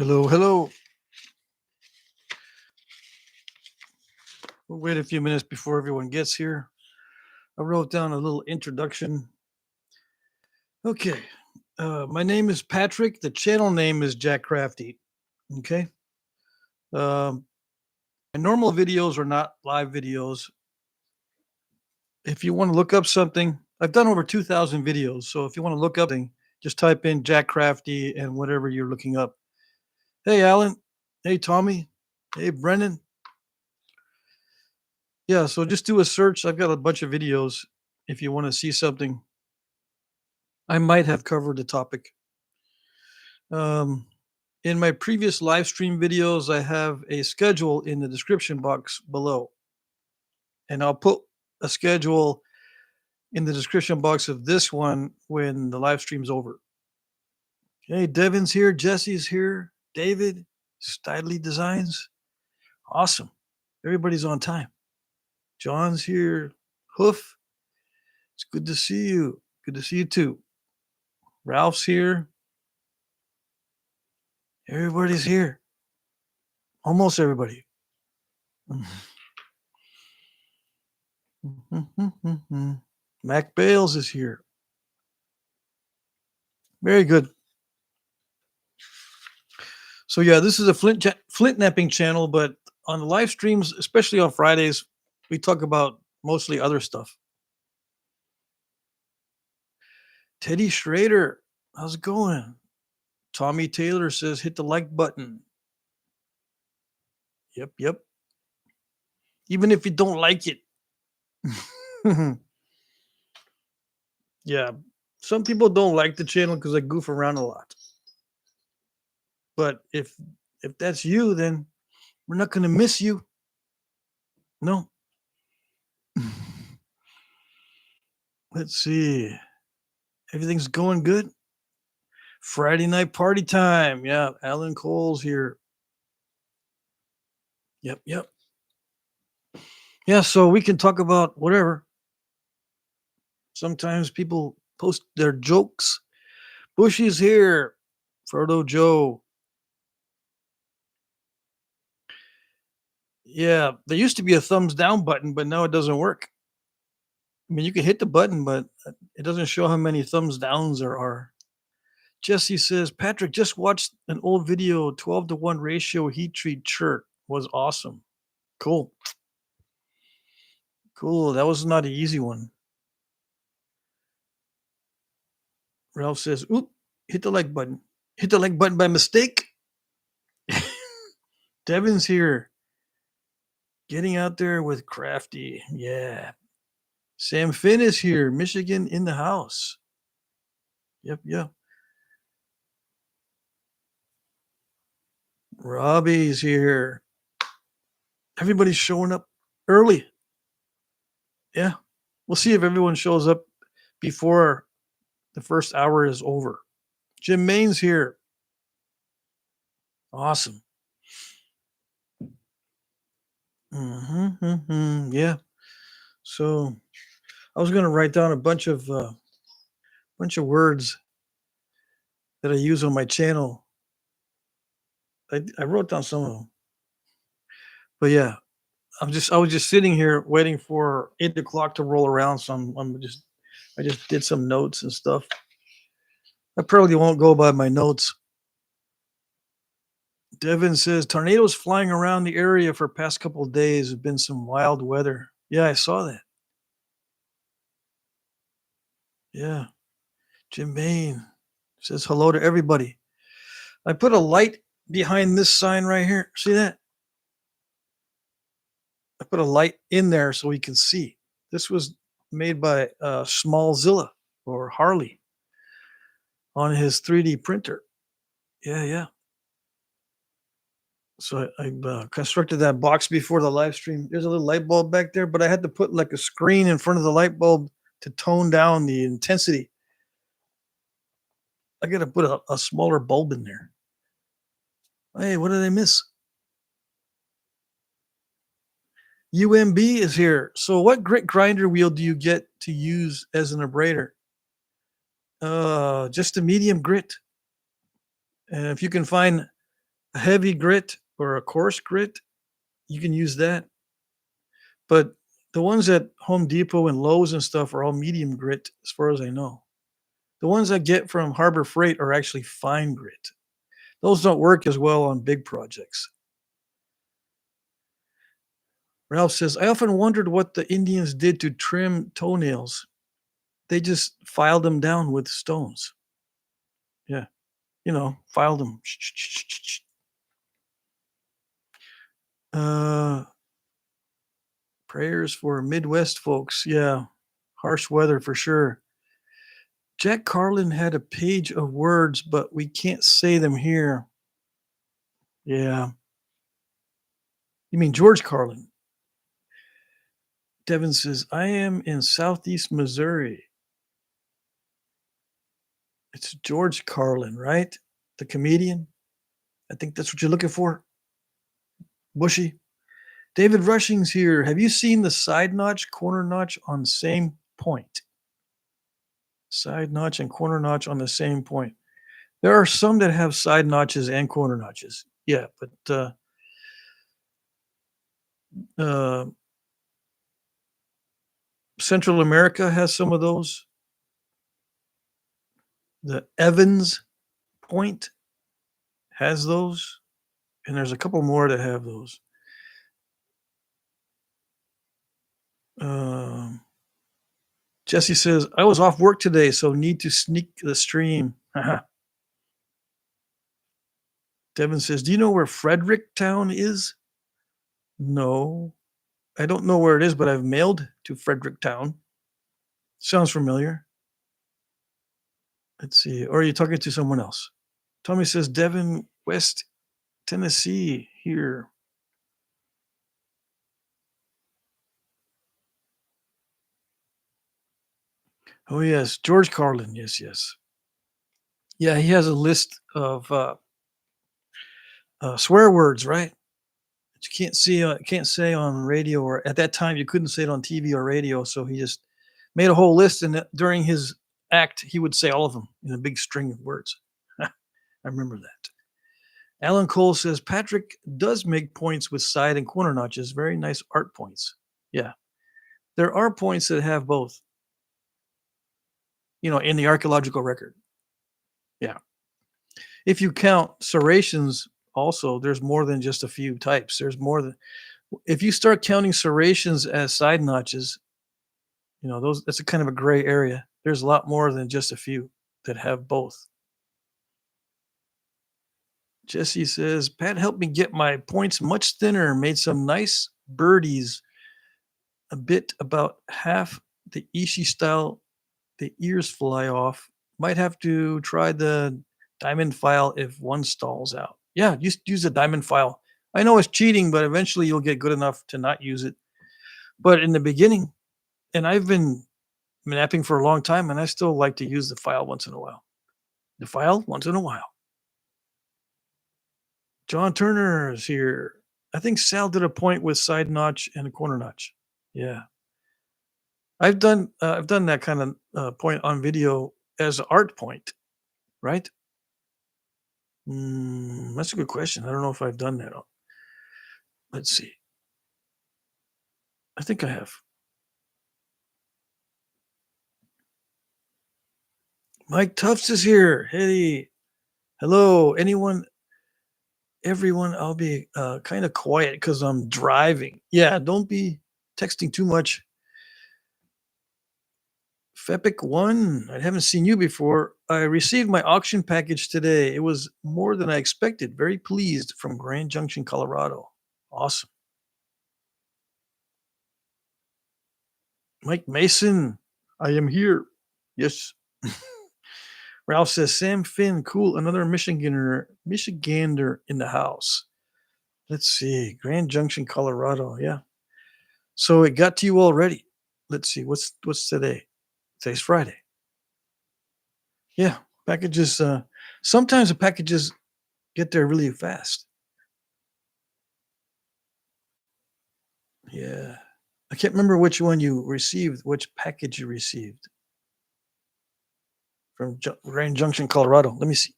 Hello, hello. We'll wait a few minutes before everyone gets here. I wrote down a little introduction. Okay. My name is Patrick. The channel name is Jack Crafty. Okay. Um, my normal videos are not live videos. If you want to look up something, I've done over 2,000 videos. So if you want to look up something, just type in Jack Crafty and whatever you're looking up. Hey, Alan. Hey, Tommy. Hey, Brennan. Yeah, so just do a search. I've got a bunch of videos if you want to see something. I might have covered the topic. Um, in my previous live stream videos, I have a schedule in the description box below. And I'll put a schedule in the description box of this one when the live stream's over. Okay, Devin's here, Jesse's here, David, Styley Designs. Awesome. Everybody's on time. John's here, Hoof. It's good to see you. Good to see you too. Ralph's here. Everybody's here. Almost everybody. Mac Bales is here. Very good. So yeah, this is a Flintknapping channel, but on the live streams, especially on Fridays, we talk about mostly other stuff. Teddy Schrader, how's it going? Tommy Taylor says hit the like button. Yep. Even if you don't like it. Yeah, some people don't like the channel because I goof around a lot. But if that's you, then we're not going to miss you. No. Let's see. Everything's going good. Friday night party time. Yeah, Alan Cole's here. Yep. Yeah, so we can talk about whatever. Sometimes people post their jokes. Bushy's here. Frodo Joe. Yeah, there used to be a thumbs down button, but now it doesn't work. I mean, you can hit the button, but it doesn't show how many thumbs downs there are. Jesse says, Patrick, just watched an old video, 12-to-1 ratio heat treat shirt. Was awesome. Cool. That was not an easy one. Ralph says, oop, hit the like button. Hit the like button by mistake. Devin's here. Getting out there with Crafty. Yeah. Sam Finn is here. Michigan in the house. Yep. Robbie's here. Everybody's showing up early. Yeah. We'll see if everyone shows up before the first hour is over. Jim Main's here. Awesome. Yeah. So I was going to write down a bunch of words that I use on my channel. I wrote down some of them. But yeah, I was just sitting here waiting for 8 o'clock to roll around. So I just did some notes and stuff. I probably won't go by my notes. Devin says tornadoes flying around the area for past couple of days. Have been some wild weather. Yeah, I saw that. Yeah. Jim Bain says hello to everybody. I put a light behind this sign right here. See that? I put a light in there so we can see. This was made by Smallzilla or Harley on his 3D printer. Yeah. So I constructed that box before the live stream. There's a little light bulb back there, but I had to put like a screen in front of the light bulb to tone down the intensity. I got to put a smaller bulb in there. Hey, what did I miss? UMB is here. So what grit grinder wheel do you get to use as an abrader? Just a medium grit. If you can find A heavy grit or a coarse grit, you can use that. But the ones at Home Depot and Lowe's and stuff are all medium grit, as far as I know. The ones I get from Harbor Freight are actually fine grit. Those don't work as well on big projects. Ralph says, I often wondered what the Indians did to trim toenails. They just filed them down with stones. Yeah, filed them. Uh, Prayers for Midwest folks. Yeah, harsh weather for sure. Jack Carlin had a page of words, but we can't say them here. Yeah. You mean George Carlin? Devin says, I am in Southeast Missouri. It's George Carlin, right? The comedian. I think that's what you're looking for. Bushy. David Rushing's here. Have you seen the side notch, corner notch on same point? Side notch and corner notch on the same point. There are some that have side notches and corner notches. Yeah, but uh, Central America has some of those. The Evans point has those, and there's a couple more that have those. Um, Jesse says, I was off work today, so need to sneak the stream. Devin says, do you know where Fredericktown is? No, I don't know where it is, but I've mailed to Fredericktown. Sounds familiar. Let's see. Or are you talking to someone else? Tommy says, Devin, West Tennessee here. Oh, yes. George Carlin. Yes, yes. Yeah, he has a list of swear words, right? That you can't say on radio, or at that time you couldn't say it on TV or radio. So he just made a whole list, and during his act, he would say all of them in a big string of words. I remember that. Alan Cole says Patrick does make points with side and corner notches. Very nice art points. Yeah, there are points that have both. In the archaeological record. Yeah. If you count serrations, also, there's more than just a few types. There's more than if you start counting serrations as side notches, those that's a kind of a gray area. There's a lot more than just a few that have both. Jesse says, Pat helped me get my points much thinner, made some nice birdies, a bit about half the Ishi style, the ears fly off. Might have to try the diamond file if one stalls out. Yeah, use the diamond file. I know it's cheating, but eventually you'll get good enough to not use it. But in the beginning, and I've been napping for a long time, and I still like to use the file once in a while. The file once in a while. John Turner is here. I think Sal did a point with side notch and a corner notch. Yeah, I've done that kind of point on video as an art point, right? That's a good question. I don't know if I've done that. Let's see. I think I have. Mike Tufts is here. Hey, hello. Everyone, I'll be kind of quiet because I'm driving. Yeah, don't be texting too much. Fepic1, I haven't seen you before. I received my auction package today. It was more than I expected. Very pleased, from Grand Junction, Colorado. Awesome. Mike Mason, I am here. Yes. Ralph says, Sam Finn, cool. Another Michigander in the house. Let's see. Grand Junction, Colorado. Yeah. So it got to you already. Let's see. What's today? Today's Friday. Yeah. Packages. Sometimes the packages get there really fast. Yeah. I can't remember which one you received, which package you received from Grand Junction, Colorado. Let me see.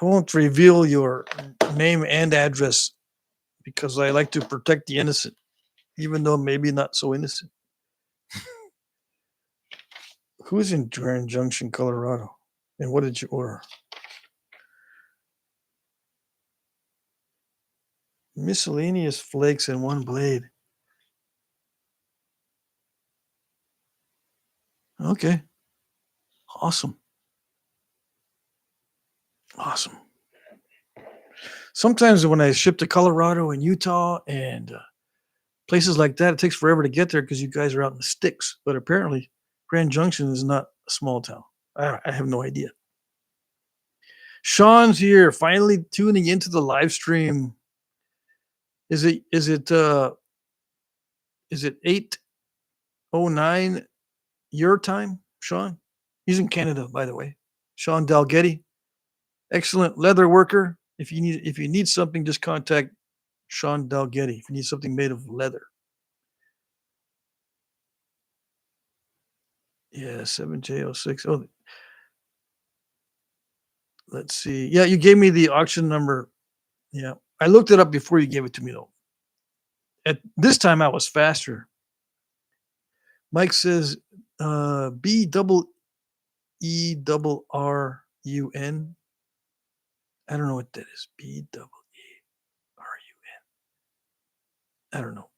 I won't reveal your name and address because I like to protect the innocent, even though maybe not so innocent. Who's in Grand Junction, Colorado? And what did you order? Miscellaneous flakes and one blade. Okay. Awesome. Awesome. Sometimes when I ship to Colorado and Utah and places like that, it takes forever to get there because you guys are out in the sticks. But apparently, Grand Junction is not a small town. I have no idea. Sean's here, finally tuning into the live stream. Is it 8:09 your time, Sean? He's in Canada, by the way. Sean Dalgetty, excellent leather worker. If you need something, just contact Sean Dalgetty. If you need something made of leather. Yeah, 7J06. Oh, let's see. Yeah, you gave me the auction number. Yeah, I looked it up before you gave it to me, though. At this time, I was faster. Mike says, B double E double R U N. I don't know what that is. B double E R U N. I don't know.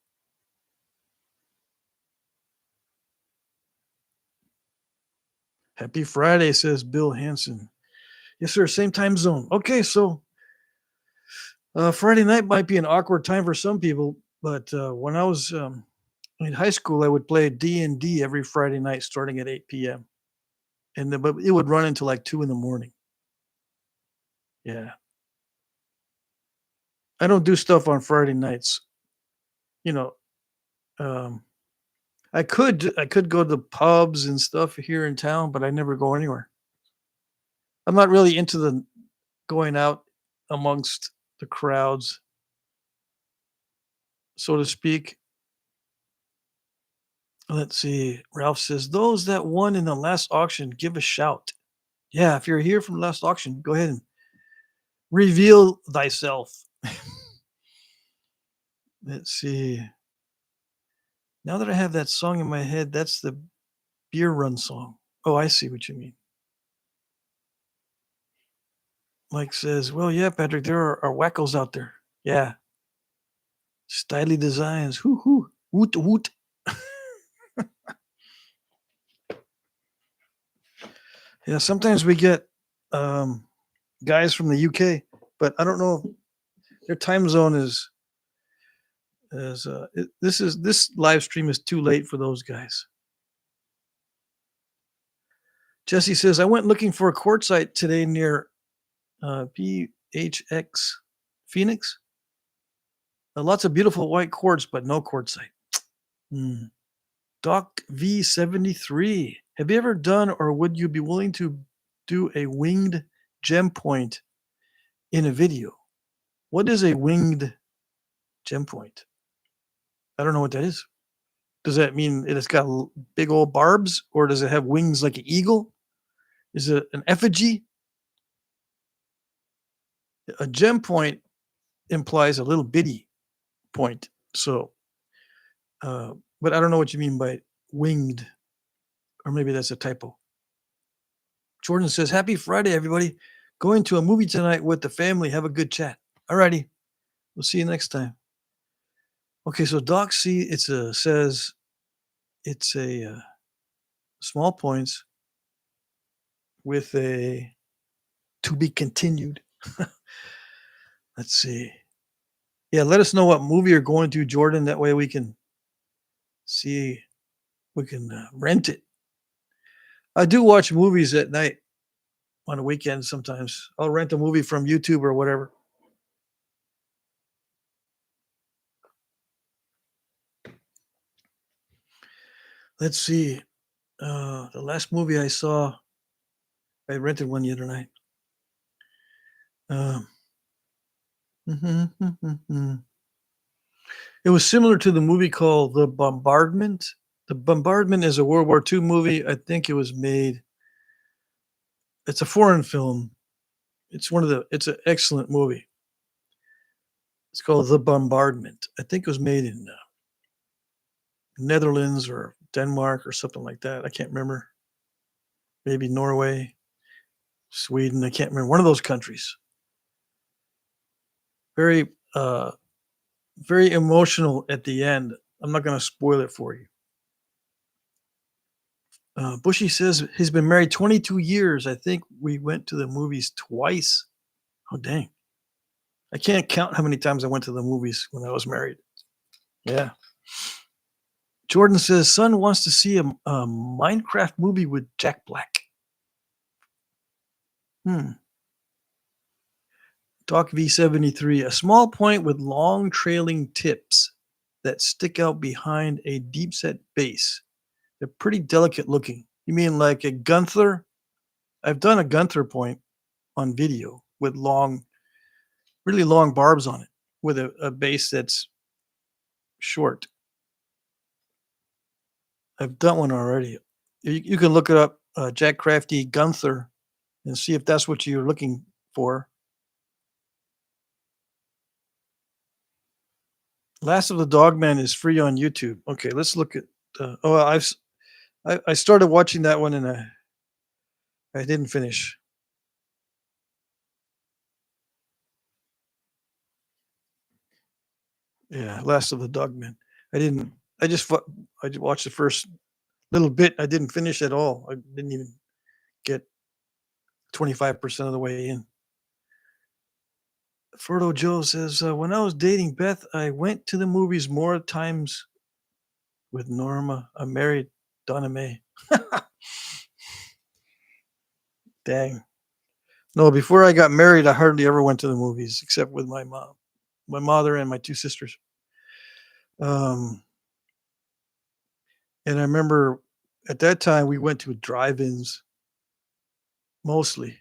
Happy Friday, says Bill Hansen. Yes, sir. Same time zone. Okay, so Friday night might be an awkward time for some people, but when I was in high school, I would play D&D every Friday night starting at 8 p.m. But it would run until like 2 in the morning. Yeah. I don't do stuff on Friday nights. You know, um, I could go to the pubs and stuff here in town, but I never go anywhere. I'm not really into the going out amongst the crowds, so to speak. Let's see. Ralph says, those that won in the last auction, give a shout. Yeah, if you're here from the last auction, go ahead and reveal thyself. Let's see. Now that I have that song in my head, that's the beer run song. Oh, I see what you mean. Mike says, well, yeah, Patrick, there are wackos out there. Yeah. Styly designs. Hoo hoo. Woot woot. Yeah, sometimes we get guys from the UK, but I don't know. Their time zone is this live stream is too late for those guys. Jesse says, I went looking for a quartzite today near PHX Phoenix. Lots of beautiful white quartz, but no quartzite. Doc V73. Have you ever done or would you be willing to do a winged gem point in a video? What is a winged gem point? I don't know what that is. Does that mean it's got big old barbs, or does it have wings like an eagle? Is it an effigy? A gem point implies a little bitty point. So, but I don't know what you mean by winged, or maybe that's a typo. Jordan says, happy Friday, everybody. Going to a movie tonight with the family. Have a good chat. All righty. We'll see you next time. Okay, so Doc C, says it's a small points with a to be continued. Let's see. Yeah, let us know what movie you're going to, Jordan. That way we can see, we can rent it. I do watch movies at night on the weekend sometimes. I'll rent a movie from YouTube or whatever. Let's see. The last movie I saw, I rented one the other night. It was similar to the movie called The Bombardment. The Bombardment is a World War II movie. I think it was made. It's a foreign film, It's an excellent movie. It's called The Bombardment. I think it was made in Netherlands or Denmark or something like that. I can't remember. Maybe Norway, Sweden. I can't remember. One of those countries. Very, very emotional at the end. I'm not going to spoil it for you. Bushy says he's been married 22 years. I think we went to the movies twice. Oh, dang. I can't count how many times I went to the movies when I was married. Yeah. Jordan says son wants to see a Minecraft movie with Jack Black. Doc V73, a small point with long trailing tips that stick out behind a deep set base. They're pretty delicate looking. You mean like a Gunther? I've done a Gunther point on video with really long barbs on it with a base that's short. I've done one already. You can look it up, Jack Crafty Gunther, and see if that's what you're looking for. Last of the Dogman is free on YouTube. Okay, let's look at. I started watching that one and I didn't finish. Yeah, Last of the Dogman. I didn't. I just watched the first little bit. I didn't finish at all. I didn't even get 25% of the way in. Ferdo Joe says, when I was dating Beth, I went to the movies more times with Norma. I'm married, Donna Mae. Dang. No, before I got married, I hardly ever went to the movies except with my mom, my mother, and my two sisters. Um, and I remember at that time we went to drive-ins mostly,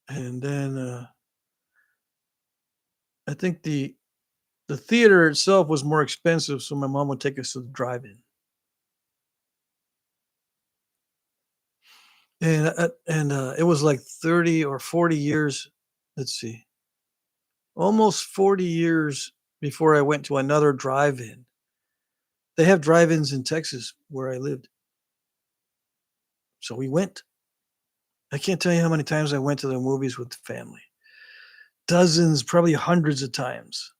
and then I think the theater itself was more expensive, so my mom would take us to the drive-in. And it was like 30 or 40 years. Let's see, almost 40 years before I went to another drive-in. They have drive-ins in Texas where I lived, so we went. I can't tell you how many times I went to the movies with the family. Dozens, probably hundreds of times.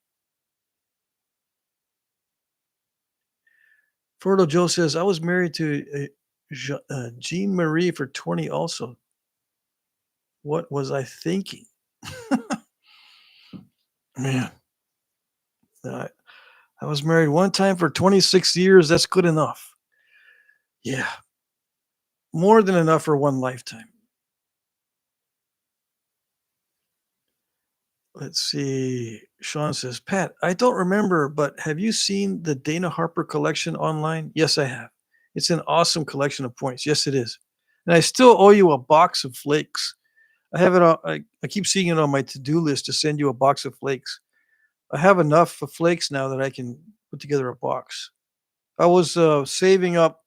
Ferdo Joe says, I was married to Jean Marie for 20 also. What was I thinking? Man, I, I was married one time for 26 years. That's good enough. Yeah, more than enough for one lifetime. Let's see. Sean says, Pat, I don't remember, but have you seen the Dana Harper collection online? Yes, I have. It's an awesome collection of points. Yes, it is. And I still owe you a box of flakes. I have it on, I keep seeing it on my to-do list to send you a box of flakes. I have enough of flakes now that I can put together a box. I was saving up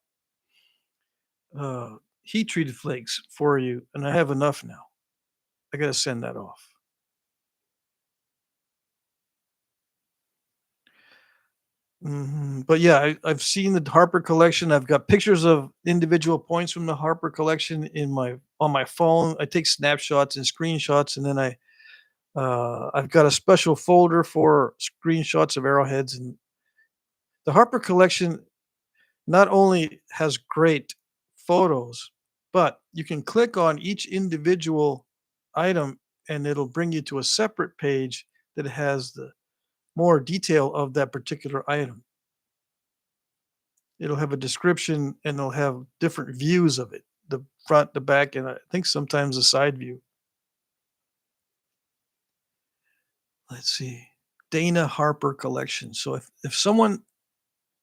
uh, heat treated flakes for you, and I have enough now. I got to send that off. But yeah, I've seen the Harper collection. I've got pictures of individual points from the Harper collection in my on my phone. I take snapshots and screenshots, and then I've got a special folder for screenshots of arrowheads. And the Harper collection not only has great photos, but you can click on each individual item, and it'll bring you to a separate page that has the more detail of that particular item. It'll have a description and it'll have different views of it, the front, the back, and I think sometimes a side view. Let's see. Dana Harper collection. So if someone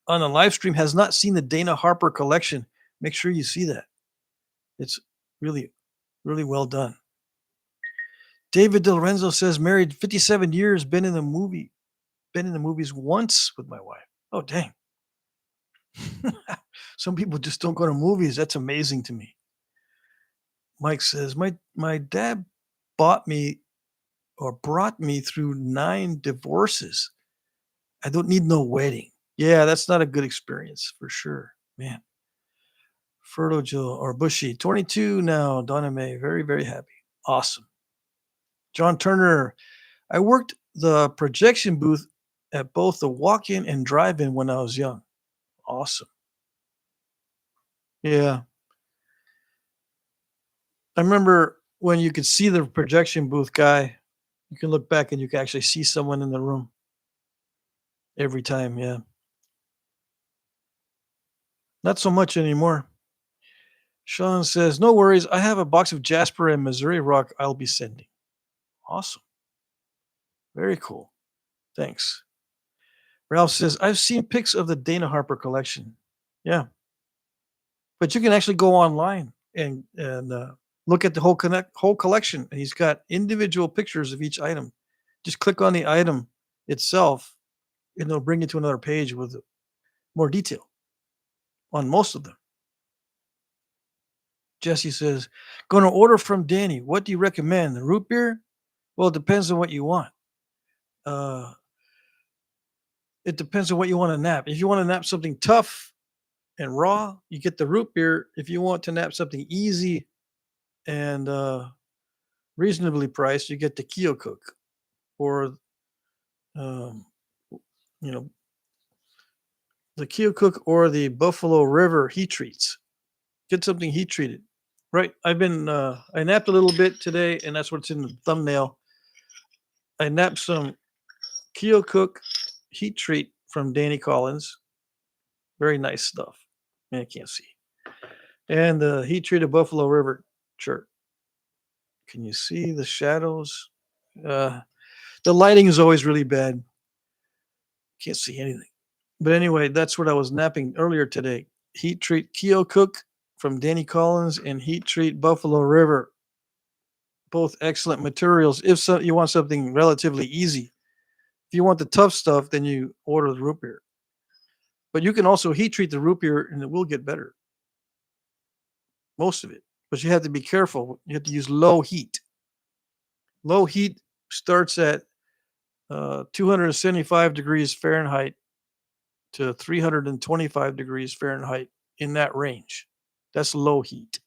on a live stream has not seen the Dana Harper collection, make sure you see that. It's really, really well done. David Del Renzo says married 57 years, been in the movies once with my wife. Oh dang. Some people just don't go to movies. That's amazing to me. Mike says, my dad bought me or brought me through 9 divorces. I don't need no wedding. Yeah, that's not a good experience for sure, man. Fertile Jill or Bushy, 22 now. Donna Mae, very, very happy. Awesome. John Turner, I worked the projection booth at both the walk in and drive in when I was young. Awesome. Yeah. I remember when you could see the projection booth guy, you can look back and you can actually see someone in the room every time. Yeah. Not so much anymore. Sean says, no worries. I have a box of Jasper and Missouri Rock I'll be sending. Awesome. Very cool. Thanks. Ralph says, I've seen pics of the Dana Harper collection. Yeah. But you can actually go online and look at the whole collection. And he's got individual pictures of each item. Just click on the item itself, and it'll bring you to another page with more detail on most of them. Jesse says, going to order from Danny. What do you recommend? The root beer? Well, it depends on what you want. Uh, it depends on what you want to nap. If you want to nap something tough and raw, you get the root beer. If you want to nap something easy and reasonably priced, you get the Cook or um, you know the Cook or the Buffalo River heat treats. Get something heat treated. Right. I napped a little bit today, and that's what's in the thumbnail. I napped some Cook heat treat from Danny Collins. Very nice stuff. I can't see. And the heat treated Buffalo River shirt. Can you see the shadows? Uh, the lighting is always really bad. Can't see anything. But anyway, that's what I was napping earlier today. Heat treat Cook from Danny Collins and heat treat Buffalo River. Both excellent materials. If so, you want something relatively easy. If you want the tough stuff, then you order the root beer. But you can also heat treat the root beer and it will get better. Most of it. But you have to be careful. You have to use low heat. Low heat starts at 275 degrees Fahrenheit to 325 degrees Fahrenheit, in that range. That's low heat.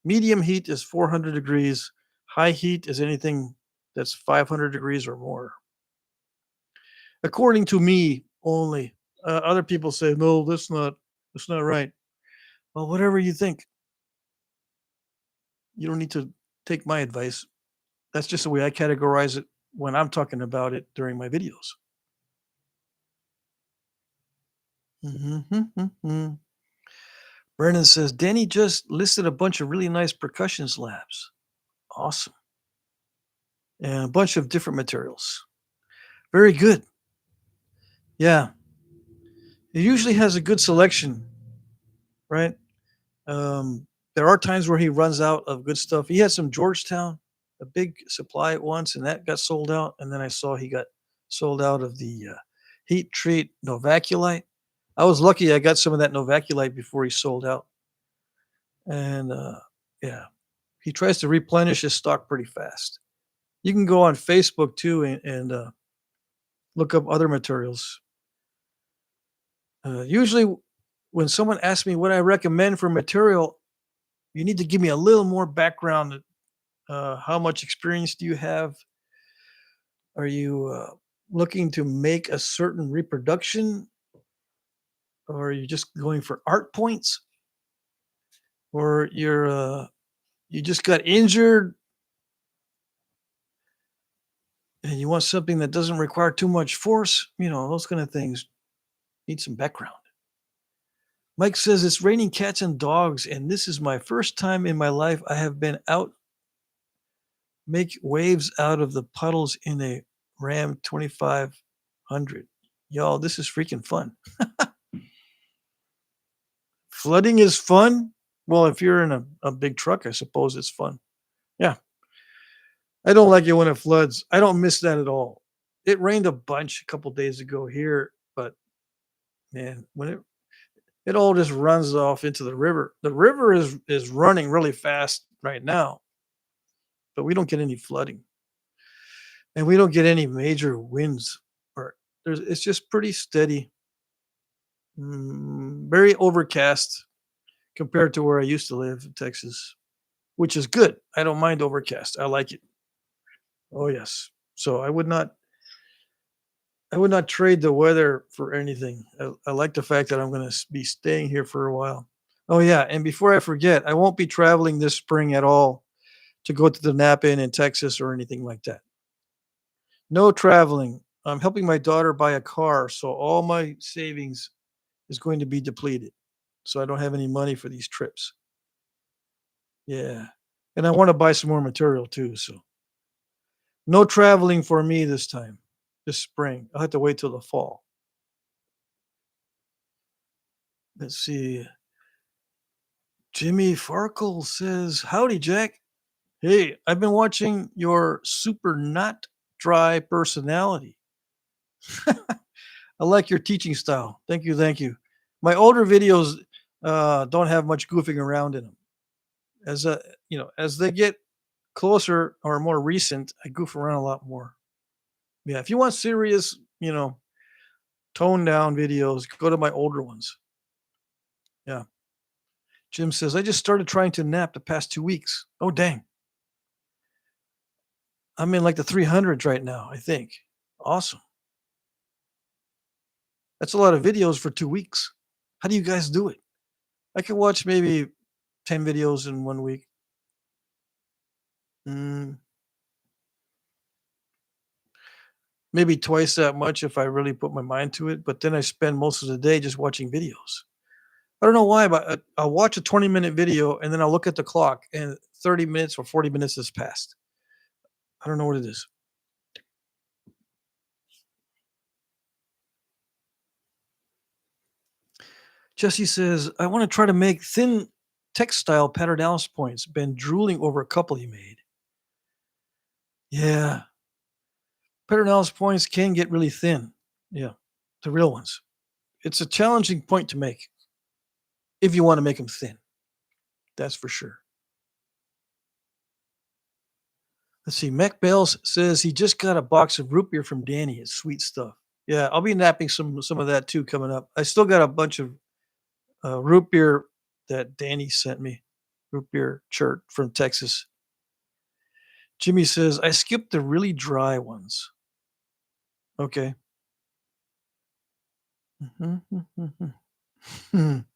Medium heat is 400 degrees. High heat is anything that's 500 degrees or more. According to me only. Other people say, no, that's not right. Well, whatever you think. You don't need to take my advice. That's just the way I categorize it when I'm talking about it during my videos. Mm-hmm. Brennan says, Danny just listed a bunch of really nice percussion slabs. Awesome. And a bunch of different materials. Very good. Yeah. It usually has a good selection, right? There are times where he runs out of good stuff. He had some Georgetown, a big supply at once, and that got sold out. And then I saw he got sold out of the heat treat Novaculite. I was lucky I got some of that Novaculite before he sold out. And yeah, he tries to replenish his stock pretty fast. You can go on Facebook too and look up other materials. Usually, when someone asks me what I recommend for material, you need to give me a little more background. How much experience do you have? Are you looking to make a certain reproduction? Or are you just going for art points? Or you just got injured and you want something that doesn't require too much force? Those kind of things need some background. Mike says it's raining cats and dogs, and this is my first time in my life I have been out make waves out of the puddles in a Ram 2500. Y'all, this is freaking fun. Flooding is fun? Well, if you're in a big truck, I suppose it's fun. Yeah. I don't like it when it floods. I don't miss that at all. It rained a bunch a couple days ago here, but man, when it all just runs off into the river. The river is running really fast right now. but we don't get any flooding, and we don't get any major winds. Or it's just pretty steady, very overcast compared to where I used to live in Texas, which is good. I don't mind overcast. I like it. Oh yes. So I would not trade the weather for anything. I like the fact that I'm going to be staying here for a while. Oh yeah, and before I forget, I won't be traveling this spring at all to go to the Napa Inn in Texas or anything like that. No traveling. I'm helping my daughter buy a car, so all my savings is going to be depleted. So I don't have any money for these trips. Yeah. And I want to buy some more material too, so no traveling for me this time. This spring. I'll have to wait till the fall. Let's see. Jimmy Farkle says, "Howdy, Jack. Hey, I've been watching your super not dry personality. I like your teaching style. Thank you, thank you. My older videos don't have much goofing around in them. As they get closer or more recent, I goof around a lot more. Yeah, if you want serious, toned down videos, go to my older ones. Yeah." Jim says, "I just started trying to nap the past 2 weeks. Oh, dang. I'm in like the 300s right now, I think. Awesome. That's a lot of videos for 2 weeks. How do you guys do it? I can watch maybe 10 videos in 1 week. Mm, maybe twice that much if I really put my mind to it. But then I spend most of the day just watching videos. I don't know why, but I'll watch a 20-minute video and then I'll look at the clock and 30 minutes or 40 minutes has passed. I don't know what it is." Jesse says, "I want to try to make thin textile pattern Alice points. Been drooling over a couple you made." Yeah, pattern Alice points can get really thin. Yeah, the real ones. It's a challenging point to make if you want to make them thin. That's for sure. Let's see. Mac Bales says he just got a box of root beer from Danny. It's sweet stuff. Yeah, I'll be napping some of that too coming up. I still got a bunch of root beer that Danny sent me. Root beer chert from Texas. Jimmy says, "I skipped the really dry ones." Okay. Mhm, mhm, mhm.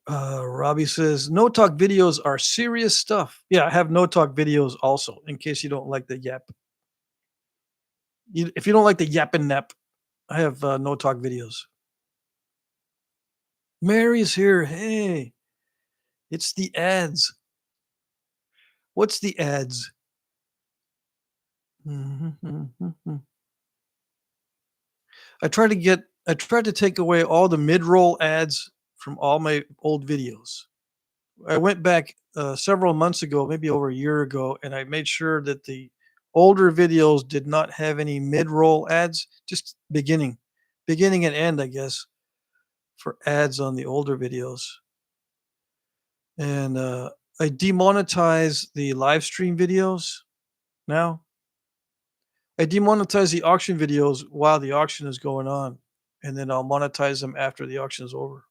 Robbie says, "No talk videos are serious stuff." Yeah, I have no talk videos also, in case you don't like the yap. If you don't like the yap and nap, I have no talk videos. Mary's here. Hey, it's the ads. What's the ads? Mhm, mhm, mhm. I tried to take away all the mid-roll ads from all my old videos. I went back several months ago, maybe over a year ago, and I made sure that the older videos did not have any mid-roll ads, just beginning and end, I guess, for ads on the older videos. And I demonetize the live stream videos now. I demonetize the auction videos while the auction is going on, and then I'll monetize them after the auction is over.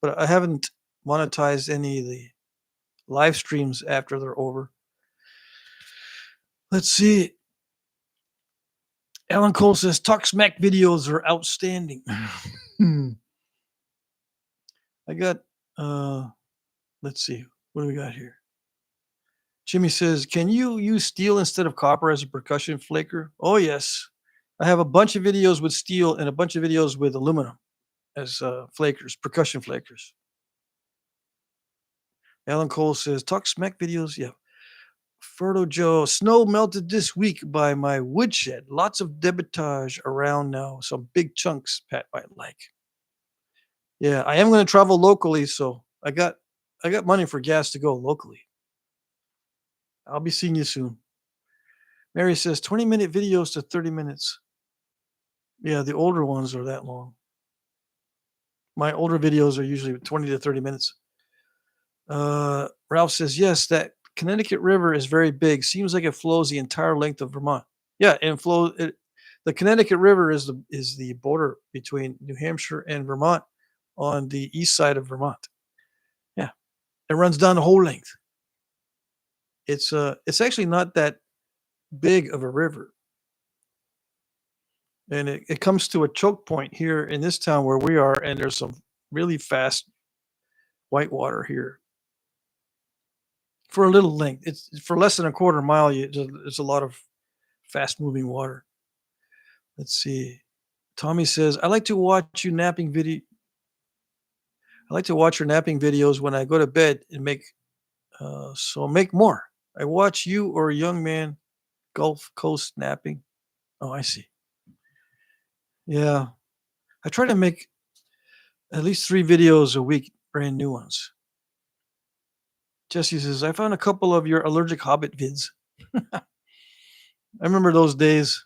But I haven't monetized any of the live streams after they're over. Let's see. Alan Cole says Talk Smack videos are outstanding. I got let's see, what do we got here? Jimmy says, "Can you use steel instead of copper as a percussion flaker?" Oh yes. I have a bunch of videos with steel and a bunch of videos with aluminum as flakers, percussion flakers. Alan Cole says, "Talk Smack videos." Yeah. Ferdo Joe, "Snow melted this week by my woodshed. Lots of debitage around now. Some big chunks Pat might like." Yeah, I am going to travel locally, so I got money for gas to go locally. I'll be seeing you soon. Mary says 20-minute videos to 30 minutes. Yeah, the older ones are that long. My older videos are usually 20 to 30 minutes. Ralph says, "Yes, that Connecticut River is very big. Seems like it flows the entire length of Vermont. Yeah, and the Connecticut River is the border between New Hampshire and Vermont on the east side of Vermont. Yeah, it runs down the whole length. It's actually not that big of a river, and it comes to a choke point here in this town where we are, and there's some really fast whitewater here for a little length. It's for less than a quarter mile. There's a lot of fast moving water. Let's see. Tommy says, "I like to watch you napping video. I like to watch your napping videos when I go to bed and make more. I watch you or a young man Gulf Coast napping." Oh, I see. Yeah, I try to make at least 3 videos a week, brand new ones. Jesse says, "I found a couple of your allergic hobbit vids." I remember those days.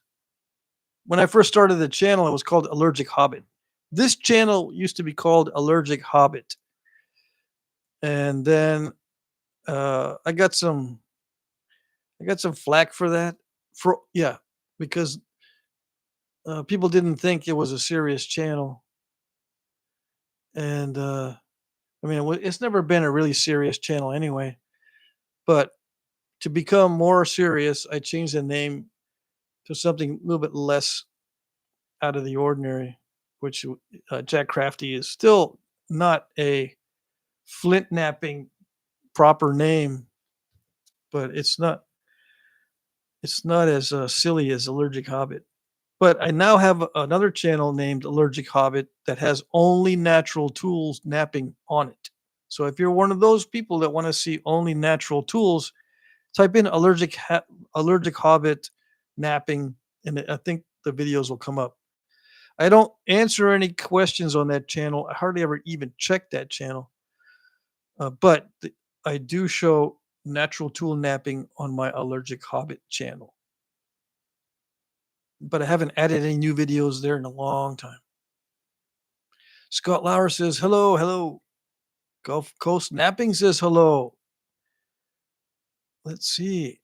When I first started the channel, it was called Allergic Hobbit. This channel used to be called Allergic Hobbit. And then I got some flack for that. Because people didn't think it was a serious channel. And I mean, it's never been a really serious channel anyway. But to become more serious, I changed the name to something a little bit less out of the ordinary, which Jack Crafty is still not a Flintknapping proper name, but it's not as silly as Allergic Hobbit. But I now have another channel named Allergic Hobbit that has only natural tools napping on it. So if you're one of those people that want to see only natural tools, type in Allergic Hobbit napping, and I think the videos will come up. I don't answer any questions on that channel. I hardly ever even check that channel. But I do show natural tool napping on my Allergic Hobbit channel. But I haven't added any new videos there in a long time. Scott Lauer says, "Hello, hello." Gulf Coast Napping says, "Hello." Let's see.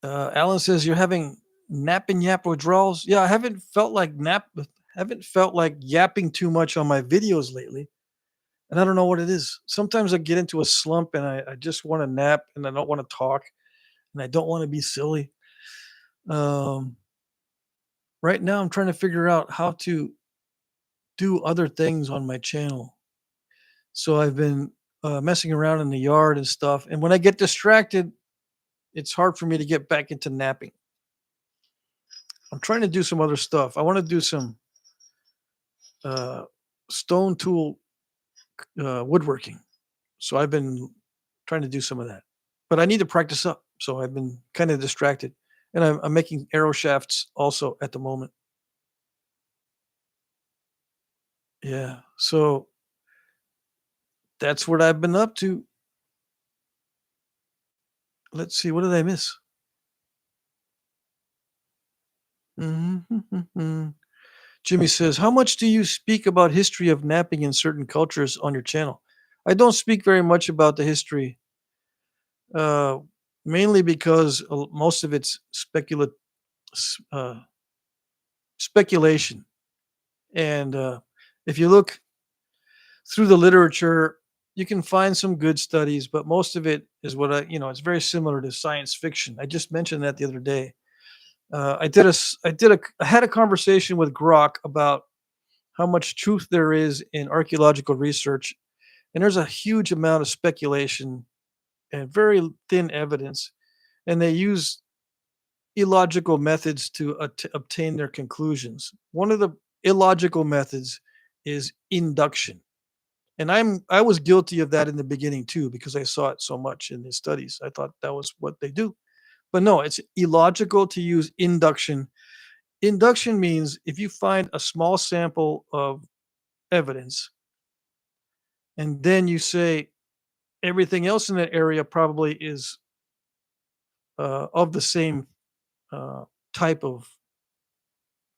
Alan says, "You're having nap and yap withdrawals." Yeah, I haven't felt like yapping too much on my videos lately. And I don't know what it is. Sometimes I get into a slump and I just want to nap and I don't want to talk and I don't want to be silly. Um, right now, I'm trying to figure out how to do other things on my channel. So I've been messing around in the yard and stuff. And when I get distracted, it's hard for me to get back into napping. I'm trying to do some other stuff. I want to do some uh, stone tool woodworking. So I've been trying to do some of that, but I need to practice up. So I've been kind of distracted, and I'm making arrow shafts also at the moment. Yeah. So that's what I've been up to. Let's see. What did I miss? Mhm. Jimmy says, "How much do you speak about history of napping in certain cultures on your channel?" I don't speak very much about the history, uh, mainly because most of it's uh, speculation. And if you look through the literature, you can find some good studies, but most of it is it's very similar to science fiction. I just mentioned that the other day. I had a conversation with Grok about how much truth there is in archaeological research, and there's a huge amount of speculation and very thin evidence, and they use illogical methods to obtain their conclusions. One of the illogical methods is induction. And I was guilty of that in the beginning too, because I saw it so much in his studies. I thought that was what they do. But no, it's illogical to use induction. Induction means if you find a small sample of evidence and then you say everything else in that area probably is of the same uh, type of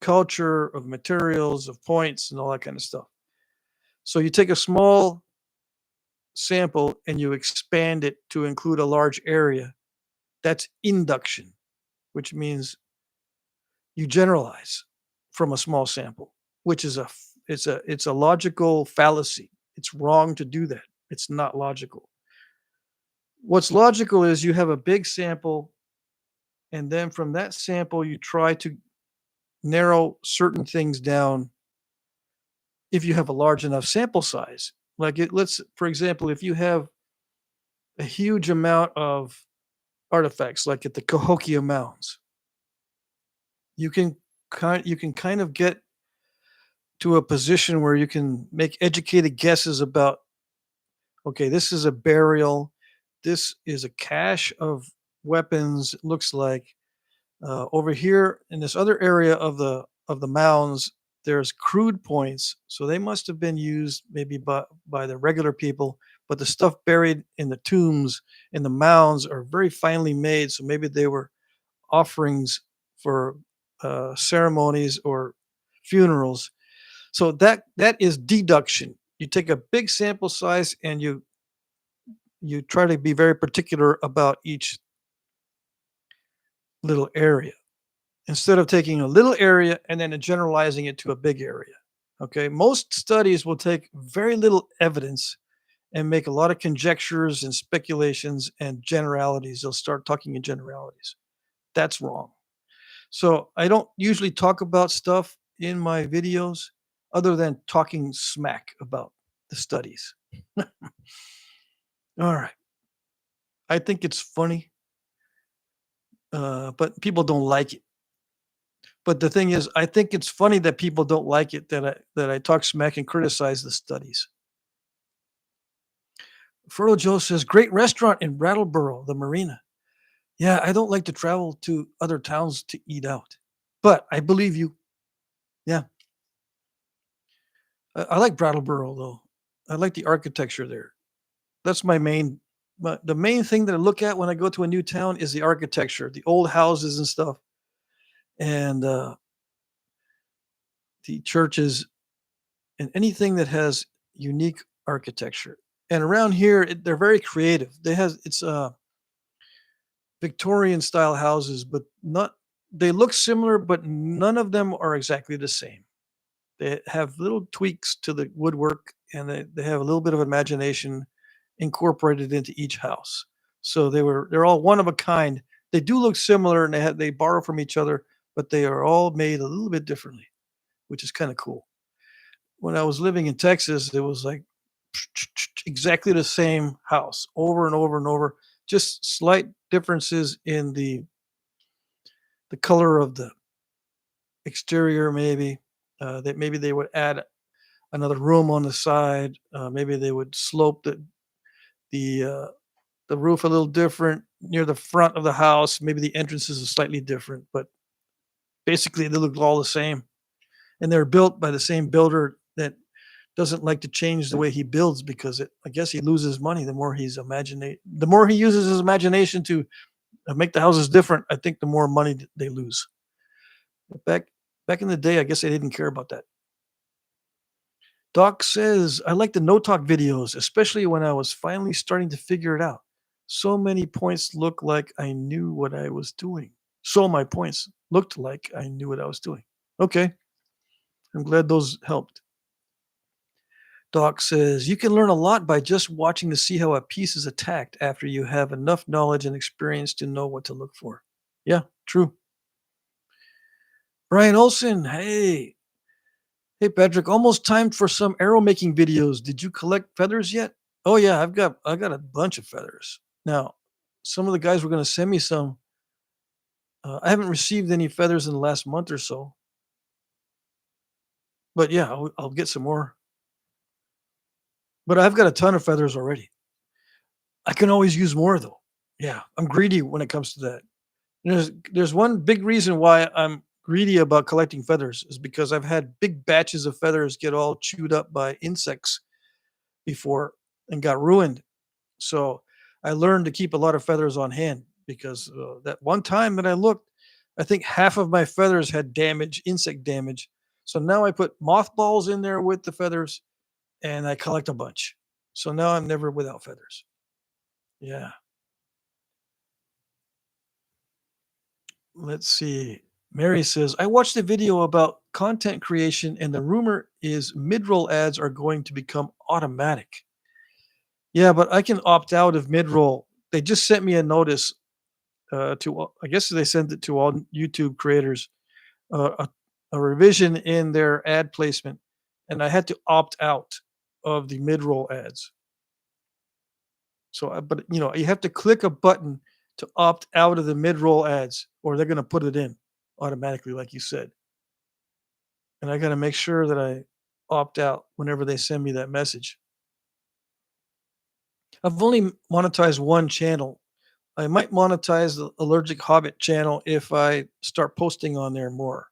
culture, of materials, of points, and all that kind of stuff. So you take a small sample and you expand it to include a large area, that's induction, which means you generalize from a small sample, which is it's a logical fallacy. It's wrong to do that. It's not logical. What's logical is you have a big sample, and then from that sample you try to narrow certain things down if you have a large enough sample size. Like let's for example, if you have a huge amount of artifacts like at the Cahokia Mounds, you can kind of get to a position where you can make educated guesses about, okay, this is a burial, this is a cache of weapons. It looks like over here in this other area of the mounds, there's crude points, so they must have been used maybe by the regular people. But the stuff buried in the tombs in the mounds are very finely made, so maybe they were offerings for ceremonies or funerals. So that is deduction. You take a big sample size and you try to be very particular about each little area instead of taking a little area and then generalizing it to a big area. Okay, most studies will take very little evidence and make a lot of conjectures and speculations and generalities. They'll start talking in generalities. That's wrong. So I don't usually talk about stuff in my videos other than talking smack about the studies. All right. I think it's funny, but people don't like it. But the thing is, I think it's funny that people don't like it that I talk smack and criticize the studies. Furrow Joe says, great restaurant in Brattleboro, the marina. Yeah, I don't like to travel to other towns to eat out, but I believe you. Yeah, I like Brattleboro though. I like the architecture there. That's my main. But the main thing that I look at when I go to a new town is the architecture, the old houses and stuff, and the churches, and anything that has unique architecture. And around here, they're very creative. They has it's Victorian style houses, but not. They look similar, but none of them are exactly the same. They have little tweaks to the woodwork, and they have a little bit of imagination incorporated into each house. So they're all one of a kind. They do look similar, and they borrow from each other, but they are all made a little bit differently, which is kind of cool. When I was living in Texas, it was like exactly the same house over and over and over, just slight differences in the color of the exterior, maybe that maybe they would add another room on the side. Maybe they would slope the uh, the roof a little different near the front of the house. Maybe the entrances are slightly different, but basically they look all the same. And they're built by the same builder that doesn't like to change the way he builds because I guess he loses money the more he uses his imagination to make the houses different. I think the more money they lose. Back back in the day, I guess they didn't care about that. Doc says, I like the no talk videos, especially when I was finally starting to figure it out. So many points look like I knew what I was doing. So my points looked like I knew what I was doing. Okay. I'm glad those helped. Doc says, you can learn a lot by just watching to see how a piece is attacked after you have enough knowledge and experience to know what to look for. Yeah, true. Brian Olson, hey. Hey Patrick, almost time for some arrow making videos. Did you collect feathers yet? Oh yeah, I got a bunch of feathers. Now, some of the guys were going to send me some. I haven't received any feathers in the last month or so, but yeah, I'll get some more. But I've got a ton of feathers already. I can always use more though. Yeah, I'm greedy when it comes to that. There's one big reason why I'm greedy about collecting feathers is because I've had big batches of feathers get all chewed up by insects before and got ruined. So I learned to keep a lot of feathers on hand because that one time that I looked, I think half of my feathers had damage, insect damage. So now I put mothballs in there with the feathers and I collect a bunch. So now I'm never without feathers. Yeah. Let's see. Mary says, I watched a video about content creation, and the rumor is mid roll ads are going to become automatic. Yeah, but I can opt out of mid roll. They just sent me a notice I guess they sent it to all YouTube creators, a revision in their ad placement, and I had to opt out of the mid roll ads. So, but you have to click a button to opt out of the mid roll ads, or they're going to put it in automatically, like you said. And I got to make sure that I opt out whenever they send me that message. I've only monetized one channel. I might monetize the Allergic Hobbit channel if I start posting on there more.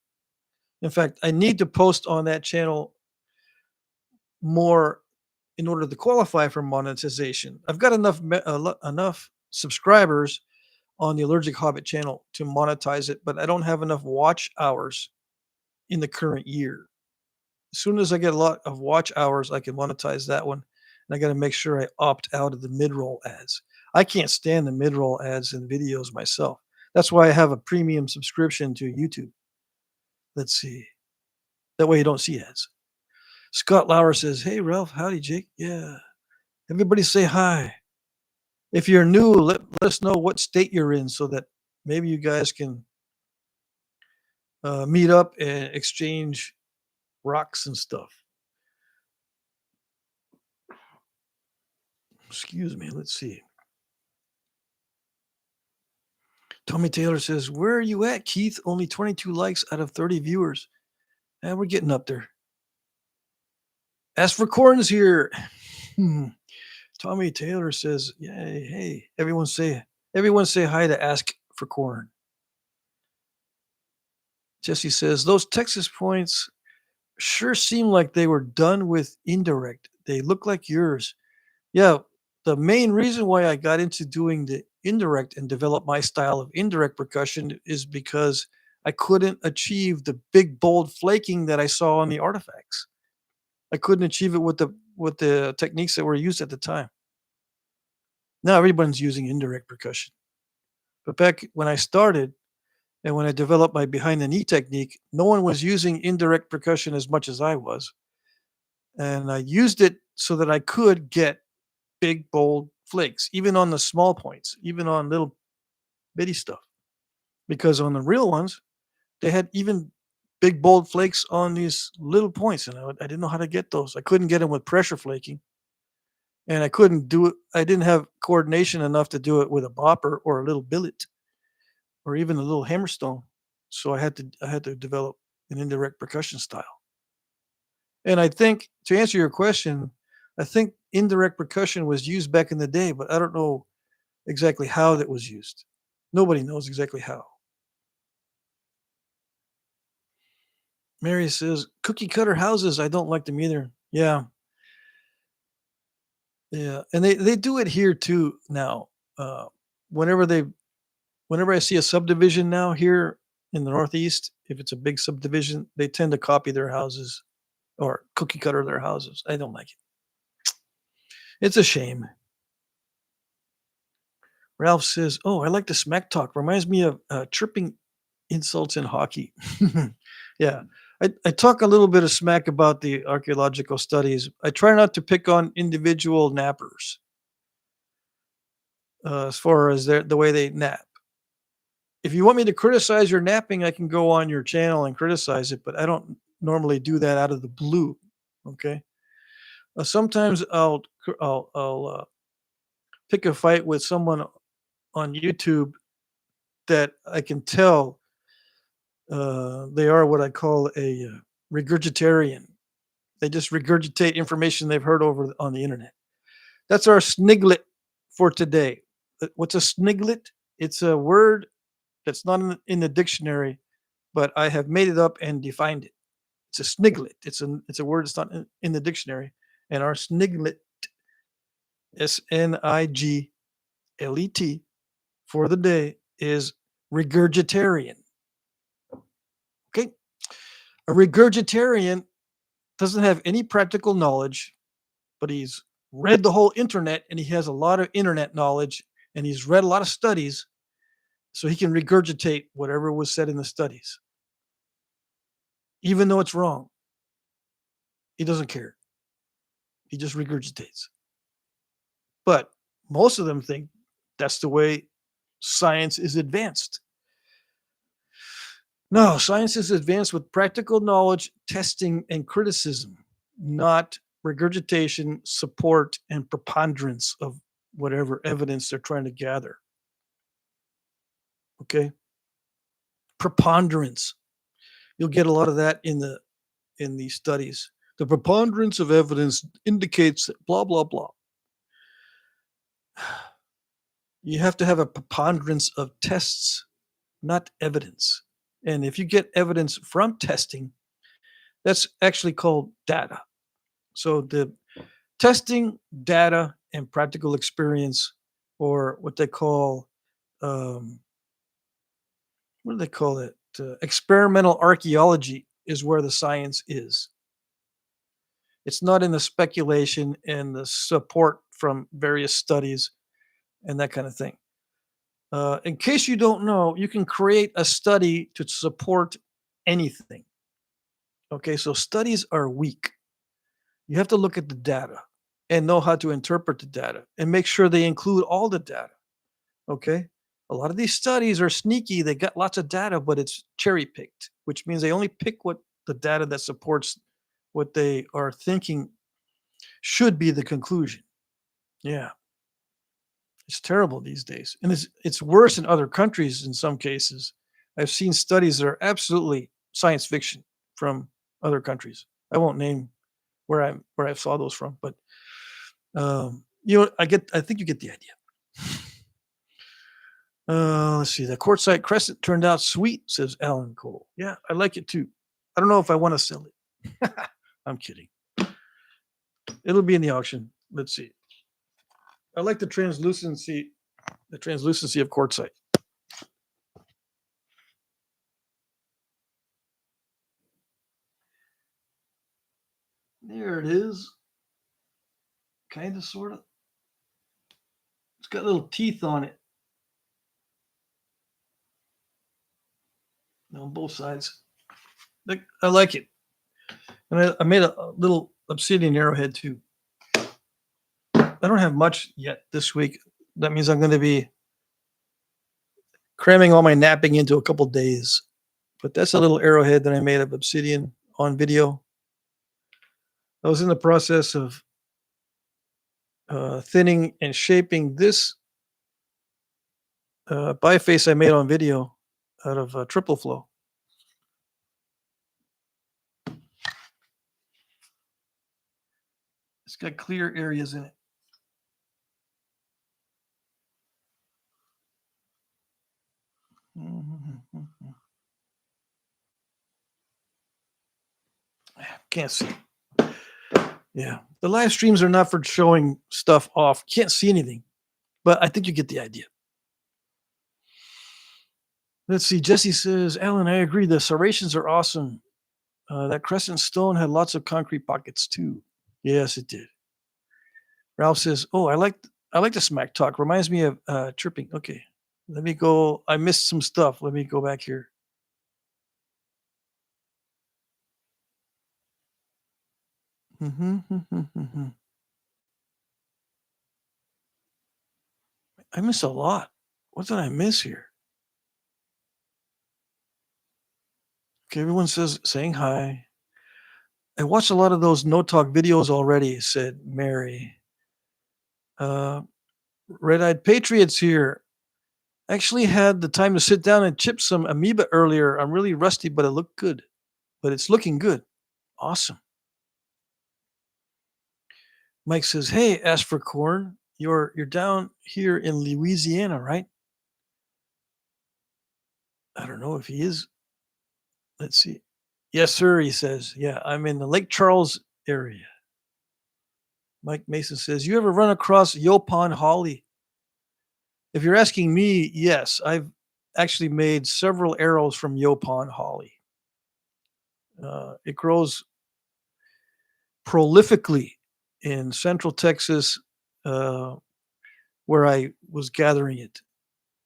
In fact, I need to post on that channel more in order to qualify for monetization. I've got enough subscribers on the Allergic Hobbit channel to monetize it, but I don't have enough watch hours in the current year. As soon as I get a lot of watch hours, I can monetize that one. And I got to make sure I opt out of the mid-roll ads. I can't stand the mid-roll ads in videos myself. That's why I have a premium subscription to YouTube. Let's see. That way you don't see ads. Scott Lauer says, "Hey Ralph, howdy Jake. Yeah. Everybody say hi. If you're new, let us know what state you're in so that maybe you guys can meet up and exchange rocks and stuff." Excuse me. Let's see. Tommy Taylor says, "Where are you at, Keith? Only 22 likes out of 30 viewers. And we're getting up there." Ask for Corn's here. Tommy Taylor says, "Yeah, hey, everyone say hi to Ask for Corn." Jesse says, "Those Texas points sure seem like they were done with indirect. They look like yours." Yeah, the main reason why I got into doing the indirect and develop my style of indirect percussion is because I couldn't achieve the big bold flaking that I saw on the artifacts. I couldn't achieve it with the techniques that were used at the time. Now everyone's using indirect percussion. But back when I started and when I developed my behind the knee technique, no one was using indirect percussion as much as I was. And I used it so that I could get big, bold flakes, even on the small points, even on little bitty stuff. Because on the real ones, they had even big, bold flakes on these little points. And I didn't know how to get those. I couldn't get them with pressure flaking. And I couldn't do it. I didn't have coordination enough to do it with a bopper or a little billet or even a little hammerstone. So I had to develop an indirect percussion style. And I think to answer your question, I think indirect percussion was used back in the day, but I don't know exactly how that was used. Nobody knows exactly how. Mary says, "Cookie cutter houses, I don't like them either." Yeah, yeah, and they do it here too now. Uh, whenever they whenever I see a subdivision now here in the Northeast, if it's a big subdivision, they tend to copy their houses or cookie cutter their houses. I don't like it. It's a shame. Ralph says, "Oh, I like the smack talk. Reminds me of tripping insults in hockey." Yeah. I talk a little bit of smack about the archaeological studies. I try not to pick on individual nappers as far as the way they nap. If you want me to criticize your napping, I can go on your channel and criticize it, but I don't normally do that out of the blue. Okay. Sometimes I'll pick a fight with someone on YouTube that I can tell they are what I call a regurgitarian. They just regurgitate information they've heard over on the internet. That's our sniglet for today. What's a sniglet? It's a word that's not in the dictionary, but I have made it up and defined it. It's a sniglet. It's a word that's not in the dictionary, and our sniglet, SNIGLET, for the day is regurgitarian. Okay, a regurgitarian doesn't have any practical knowledge, but he's read the whole internet, and he has a lot of internet knowledge, and he's read a lot of studies, so he can regurgitate whatever was said in the studies. Even though it's wrong, he doesn't care. He just regurgitates. But most of them think that's the way science is advanced. No, science is advanced with practical knowledge, testing, and criticism, not regurgitation, support, and preponderance of whatever evidence they're trying to gather. Okay? Preponderance. You'll get a lot of that in these studies. The preponderance of evidence indicates that blah blah blah. You have to have a preponderance of tests, not evidence. And if you get evidence from testing, that's actually called data. So the testing, data, and practical experience, or what they call, what do they call it? Experimental archaeology is where the science is. It's not in the speculation and the support from various studies and that kind of thing. In case you don't know, you can create a study to support anything. Okay, so studies are weak. You have to look at the data and know how to interpret the data and make sure they include all the data. Okay, a lot of these studies are sneaky. They got lots of data, but it's cherry picked, which means they only pick what the data that supports what they are thinking should be the conclusion. Yeah. It's terrible these days, and it's worse in other countries in some cases. I've seen studies that are absolutely science fiction from other countries. I won't name where I saw those from, but I think you get the idea. Let's see. The quartzite crescent turned out sweet, says Alan Cole. Yeah, I like it too. I don't know if I want to sell it. I'm kidding. It'll be in the auction. Let's see. I like the translucency of quartzite. There it is. Kind of, sort of. It's got little teeth on it. On both sides. I like it. And I made a little obsidian arrowhead too. I don't have much yet this week. That means I'm going to be cramming all my napping into a couple days. But that's a little arrowhead that I made of obsidian on video. I was in the process of thinning and shaping this biface I made on video out of triple flow. It's got clear areas in it. Can't see. Yeah. The live streams are not for showing stuff off. Can't see anything. But I think you get the idea. Let's see. Jesse says, Alan, I agree. The serrations are awesome. That crescent stone had lots of concrete pockets too. Yes, it did. Ralph says, oh, I like the smack talk. Reminds me of chirping. Okay. Let me go. I missed some stuff. Let me go back here. I miss a lot. What did I miss here? Okay, everyone saying hi. I watched a lot of those no talk videos already, said Mary. Red-eyed Patriots here. Actually had the time to sit down and chip some amoeba earlier. I'm really rusty, but it looked good. But it's looking good. Awesome. Mike says, hey, ask for corn. You're down here in Louisiana, right? I don't know if he is. Let's see. Yes, sir, he says. Yeah, I'm in the Lake Charles area. Mike Mason says, you ever run across Yopon holly? If you're asking me, yes, I've actually made several arrows from Yopon holly. It grows prolifically in Central Texas, uh, where I was gathering it.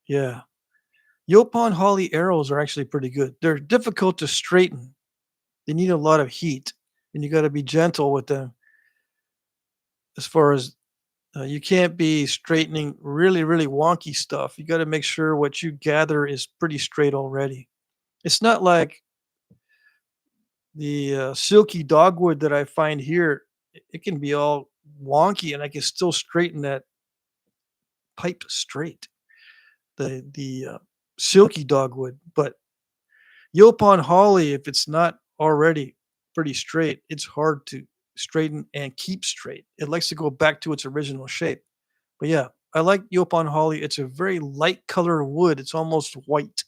Yeah. Yopon holly arrows are actually pretty good. They're difficult to straighten. They need a lot of heat, and you got to be gentle with them. As far as you can't be straightening really, really wonky stuff. You got to make sure what you gather is pretty straight already. It's not like the silky dogwood that I find here. It can be all wonky, and I can still straighten that pipe straight. The silky dogwood, but Yopon holly, if it's not already pretty straight, it's hard to straighten and keep straight. It likes to go back to its original shape. But yeah, I like Yopon holly. It's a very light color wood. It's almost white,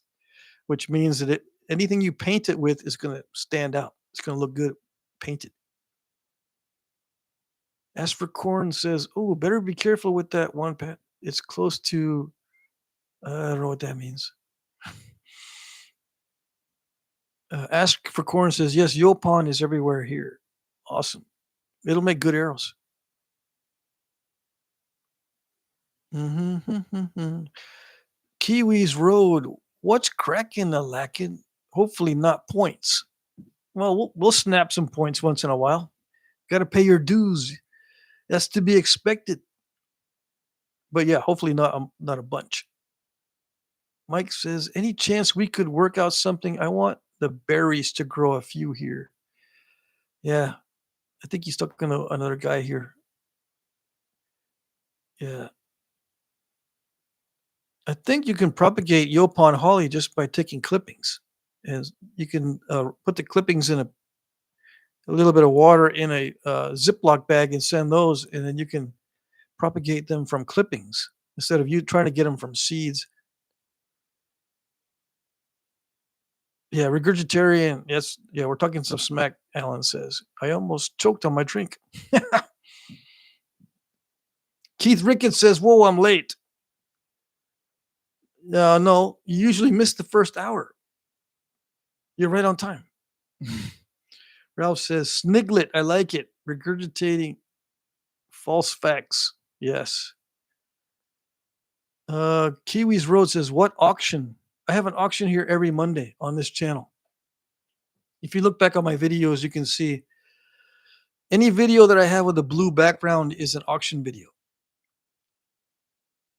which means that anything you paint it with is going to stand out. It's going to look good painted. As for corn says, oh, better be careful with that one, Pat. It's close to, I don't know what that means. Ask for corn says, yes, Yopon is everywhere here. Awesome. It'll make good arrows. Mm-hmm. Kiwis Road. What's cracking a lacking? Hopefully not points. Well, we'll snap some points once in a while. Got to pay your dues. That's to be expected. But yeah, hopefully not a bunch. Mike says, any chance we could work out something? I want the berries to grow a few here. Yeah, I think he's talking to another guy here. Yeah. I think you can propagate Yopon holly just by taking clippings. And you can put the clippings in a little bit of water in a Ziploc bag and send those, and then you can propagate them from clippings instead of you trying to get them from seeds. Yeah, regurgitarian. Yes, yeah, we're talking some smack. Alan says, I almost choked on my drink. Keith Ricketts says, whoa, I'm late. No, you usually miss the first hour. You're right on time. Ralph says, Sniglet, I like it. Regurgitating false facts. Yes. Kiwis Road says, what auction? I have an auction here every Monday on this channel. If you look back on my videos, you can see any video that I have with a blue background is an auction video.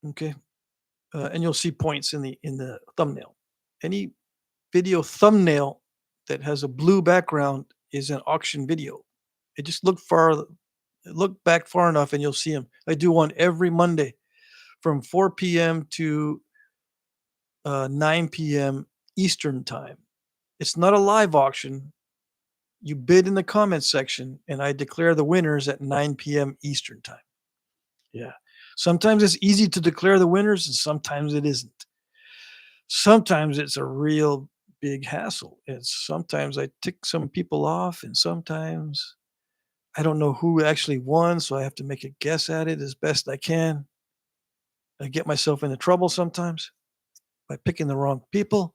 Okay. And you'll see points in the thumbnail. Any video thumbnail that has a blue background is an auction video. It just look back far enough and you'll see them. I do one every Monday from 4 p.m. to 9 p.m. Eastern time. It's not a live auction. You bid in the comments section, and I declare the winners at 9 p.m. Eastern time. Yeah. Sometimes it's easy to declare the winners, and sometimes it isn't. Sometimes it's a real big hassle. Sometimes I tick some people off, and sometimes I don't know who actually won, so I have to make a guess at it as best I can. I get myself into trouble sometimes by picking the wrong people.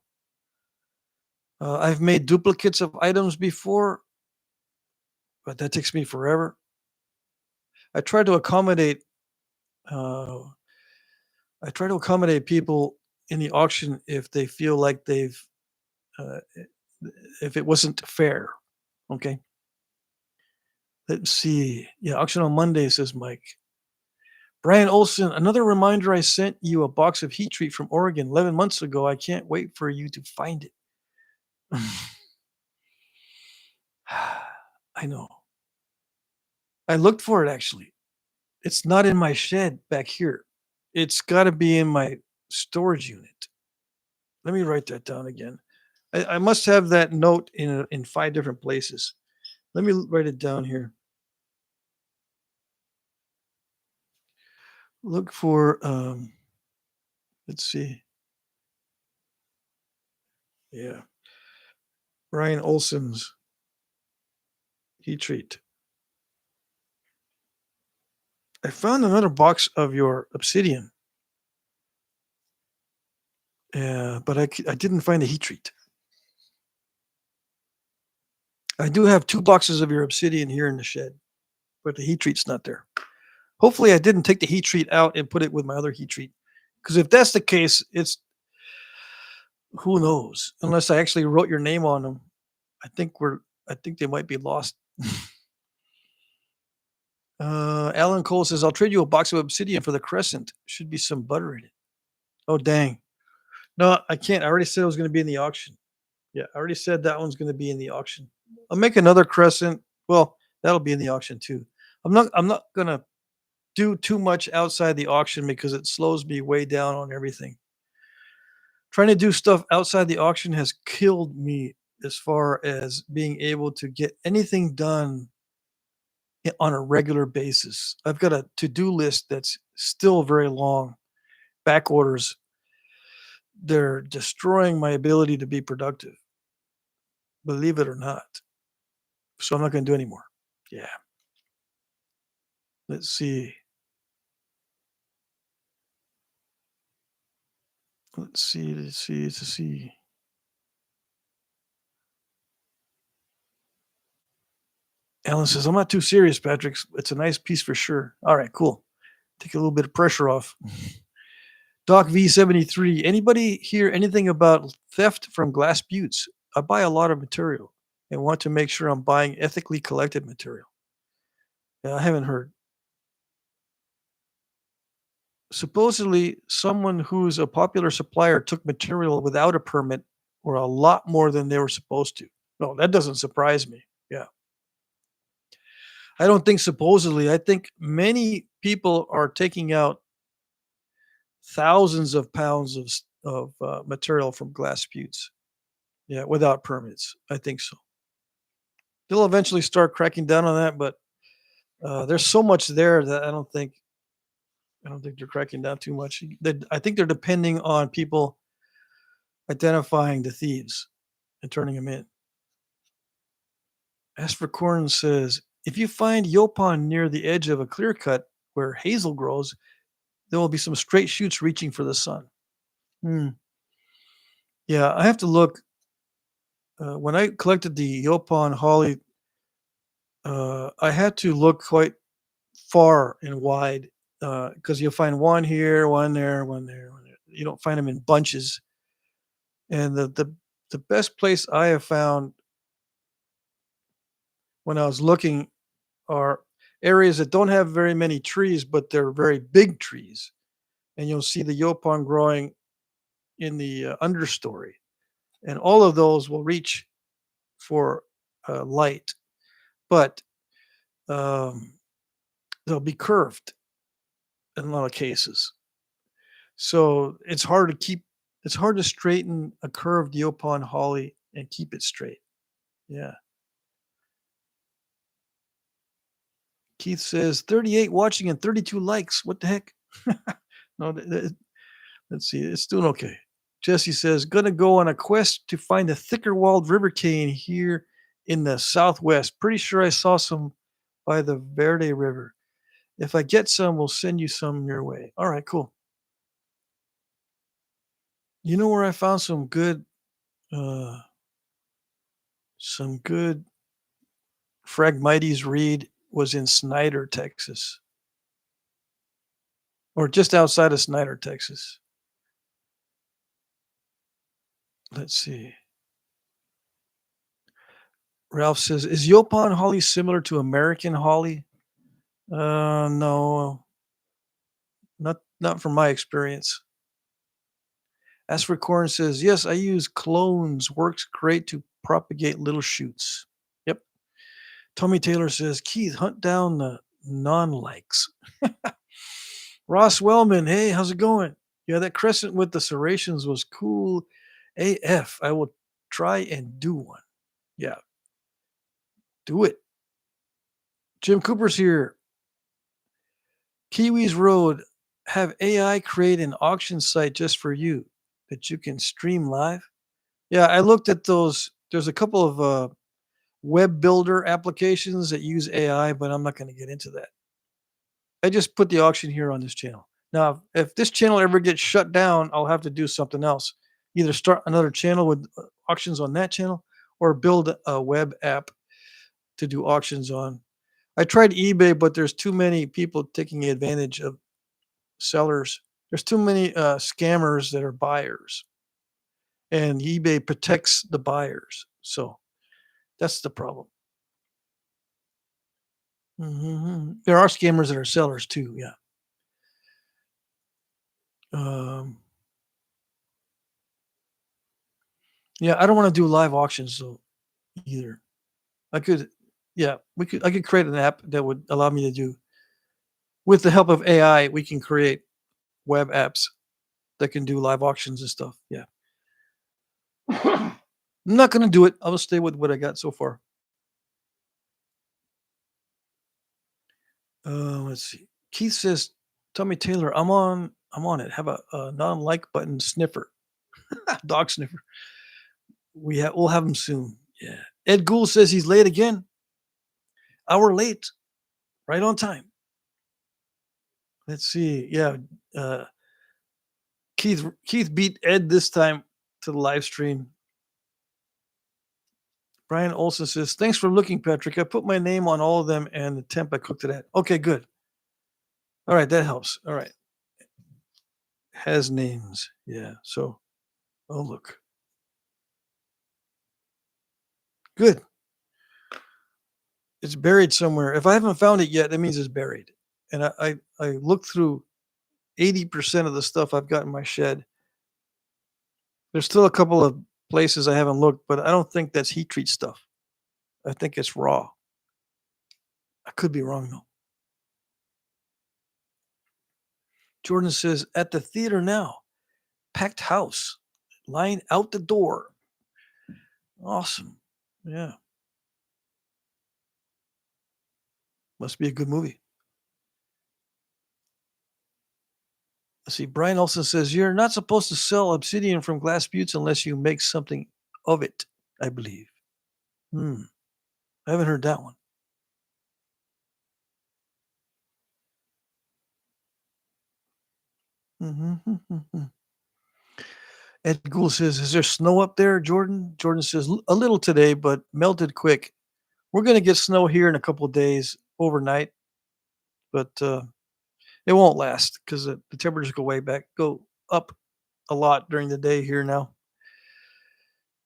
I've made duplicates of items before, but that takes me forever. I try to accommodate. Uh, I try to accommodate people in the auction if they feel like uh, if it wasn't fair. Okay. Let's see. Yeah, auction on Monday, says Mike. Brian Olson, another reminder, I sent you a box of heat treat from Oregon 11 months ago. I can't wait for you to find it. I know. I looked for it actually. It's not in my shed back here. It's got to be in my storage unit. Let me write that down again. I must have that note in 5 different places. Let me write it down here. Look for, let's see. Yeah. Ryan Olson's heat treat. I found another box of your obsidian. Yeah, but I didn't find a heat treat. I do have 2 boxes of your obsidian here in the shed, but the heat treat's not there. Hopefully, I didn't take the heat treat out and put it with my other heat treat. Because if that's the case, it's who knows? Unless I actually wrote your name on them, I think we're. I think they might be lost. Alan Cole says, "I'll trade you a box of obsidian for the crescent. Should be some butter in it." Oh dang! No, I can't. I already said it was going to be in the auction. Yeah, I already said that one's going to be in the auction. I'll make another crescent. Well, that'll be in the auction too. I'm not gonna do too much outside the auction because it slows me way down on everything. Trying to do stuff outside the auction has killed me as far as being able to get anything done on a regular basis. I've got a to-do list that's still very long. Back orders, they're destroying my ability to be productive, believe it or not. So I'm not going to do anymore. Yeah. Let's see. Let's see. Alan says, I'm not too serious, Patrick. It's a nice piece for sure. All right, cool. Take a little bit of pressure off. Doc V73. Anybody hear anything about theft from glass buttes? I buy a lot of material and want to make sure I'm buying ethically collected material. Yeah, I haven't heard. Supposedly, someone who's a popular supplier took material without a permit or a lot more than they were supposed to. No, that doesn't surprise me. Yeah. I don't think supposedly. I think many people are taking out thousands of pounds of material from glass buttes. Yeah, without permits. I think so. They'll eventually start cracking down on that, but there's so much there that I don't think they're cracking down too much. I think they're depending on people identifying the thieves and turning them in. As for Corn says, if you find Yopon near the edge of a clear cut where hazel grows, there will be some straight shoots reaching for the sun. Hmm. Yeah, I have to look. When I collected the Yopon holly, I had to look quite far and wide because you'll find one here, one there, one there, one there. You don't find them in bunches. And the best place I have found when I was looking are areas that don't have very many trees, but they're very big trees. And you'll see the Yopon growing in the understory. And all of those will reach for light, but um, they'll be curved in a lot of cases. So it's hard to straighten a curved Yopon holly and keep it straight. Yeah. Keith says 38 watching and 32 likes. What the heck? No, let's see. It's doing okay. Jesse says, gonna go on a quest to find a thicker walled river cane here in the southwest. Pretty sure I saw some by the Verde River. If I get some, we'll send you some your way. All right, cool. You know where I found uh some good Phragmites reed was in Snyder, Texas. Or just outside of Snyder, Texas. Let's see. Ralph says, is Yopon holly similar to American holly? No, not from my experience. As for Corn says, yes, I use clones. Works great to propagate little shoots. Yep. Tommy Taylor says, Keith, hunt down the non-likes. Ross Wellman, hey, how's it going? Yeah, that crescent with the serrations was cool AF. I will try and do one. Yeah, do it. Jim Cooper's here. Kiwis Road, have AI create an auction site just for you that you can stream live. Yeah, I looked at those. There's a couple of web builder applications that use AI, but I'm not going to get into that. I just put the auction here on this channel. Now, if this channel ever gets shut down, I'll have to do something else. Either start another channel with auctions on that channel or build a web app to do auctions on. I tried eBay, but there's too many people taking advantage of sellers. There's too many scammers that are buyers, and eBay protects the buyers. So that's the problem. There are scammers that are sellers too. Yeah. Um, yeah, I don't want to do live auctions though either. I could, yeah, I could create an app that would allow me to do, with the help of AI, we can create web apps that can do live auctions and stuff. Yeah. I'm not going to do it. I'll stay with what I got so far. Let's see. Keith says, Tommy Taylor, I'm on it. Have a non-like button sniffer, dog sniffer. We'll have him soon. Yeah. Ed Gould says he's late again. Hour late, right on time. Let's see. Yeah. Uh, Keith beat Ed this time to the live stream. Brian Olson says, thanks for looking, Patrick. I put my name on all of them and the temp I cooked it at. Okay, good. All right, that helps. All right. Has names. Yeah. So, oh, look. Good. It's buried somewhere. If I haven't found it yet, that means it's buried. And I looked through 80% of the stuff I've got in my shed. There's still a couple of places I haven't looked, but I don't think that's heat treat stuff. I think it's raw. I could be wrong though. Jordan says, at the theater now, packed house, line out the door. Awesome. Yeah. Must be a good movie. Let's see. Brian also says, you're not supposed to sell obsidian from glass buttes unless you make something of it, I believe. I haven't heard that one. Ed Gould says, is there snow up there, Jordan? Jordan says, a little today, but melted quick. We're going to get snow here in a couple of days overnight, but it won't last because the temperatures go up a lot during the day here now.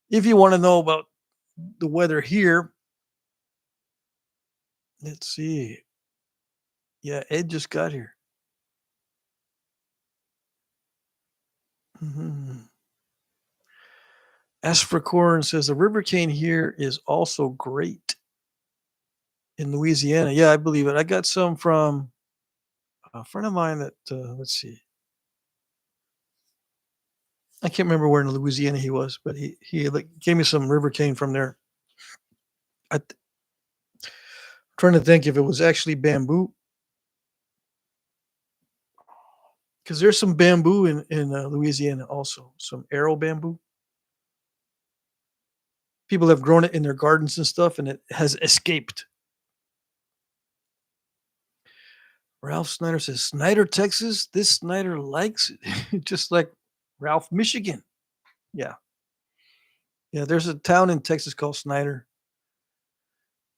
If you want to know about the weather here, let's see. Yeah, Ed just got here. Asfracorn says the river cane here is also great in Louisiana. Yeah, I believe it. I got some from a friend of mine that, let's see. I can't remember where in Louisiana he was, but he like gave me some river cane from there. I'm trying to think if it was actually bamboo, because there's some bamboo in Louisiana also, some arrow bamboo. People have grown it in their gardens and stuff, and it has escaped. Ralph Snyder says, Snyder, Texas. This Snyder likes it, just like Ralph, Michigan. Yeah. Yeah, there's a town in Texas called Snyder.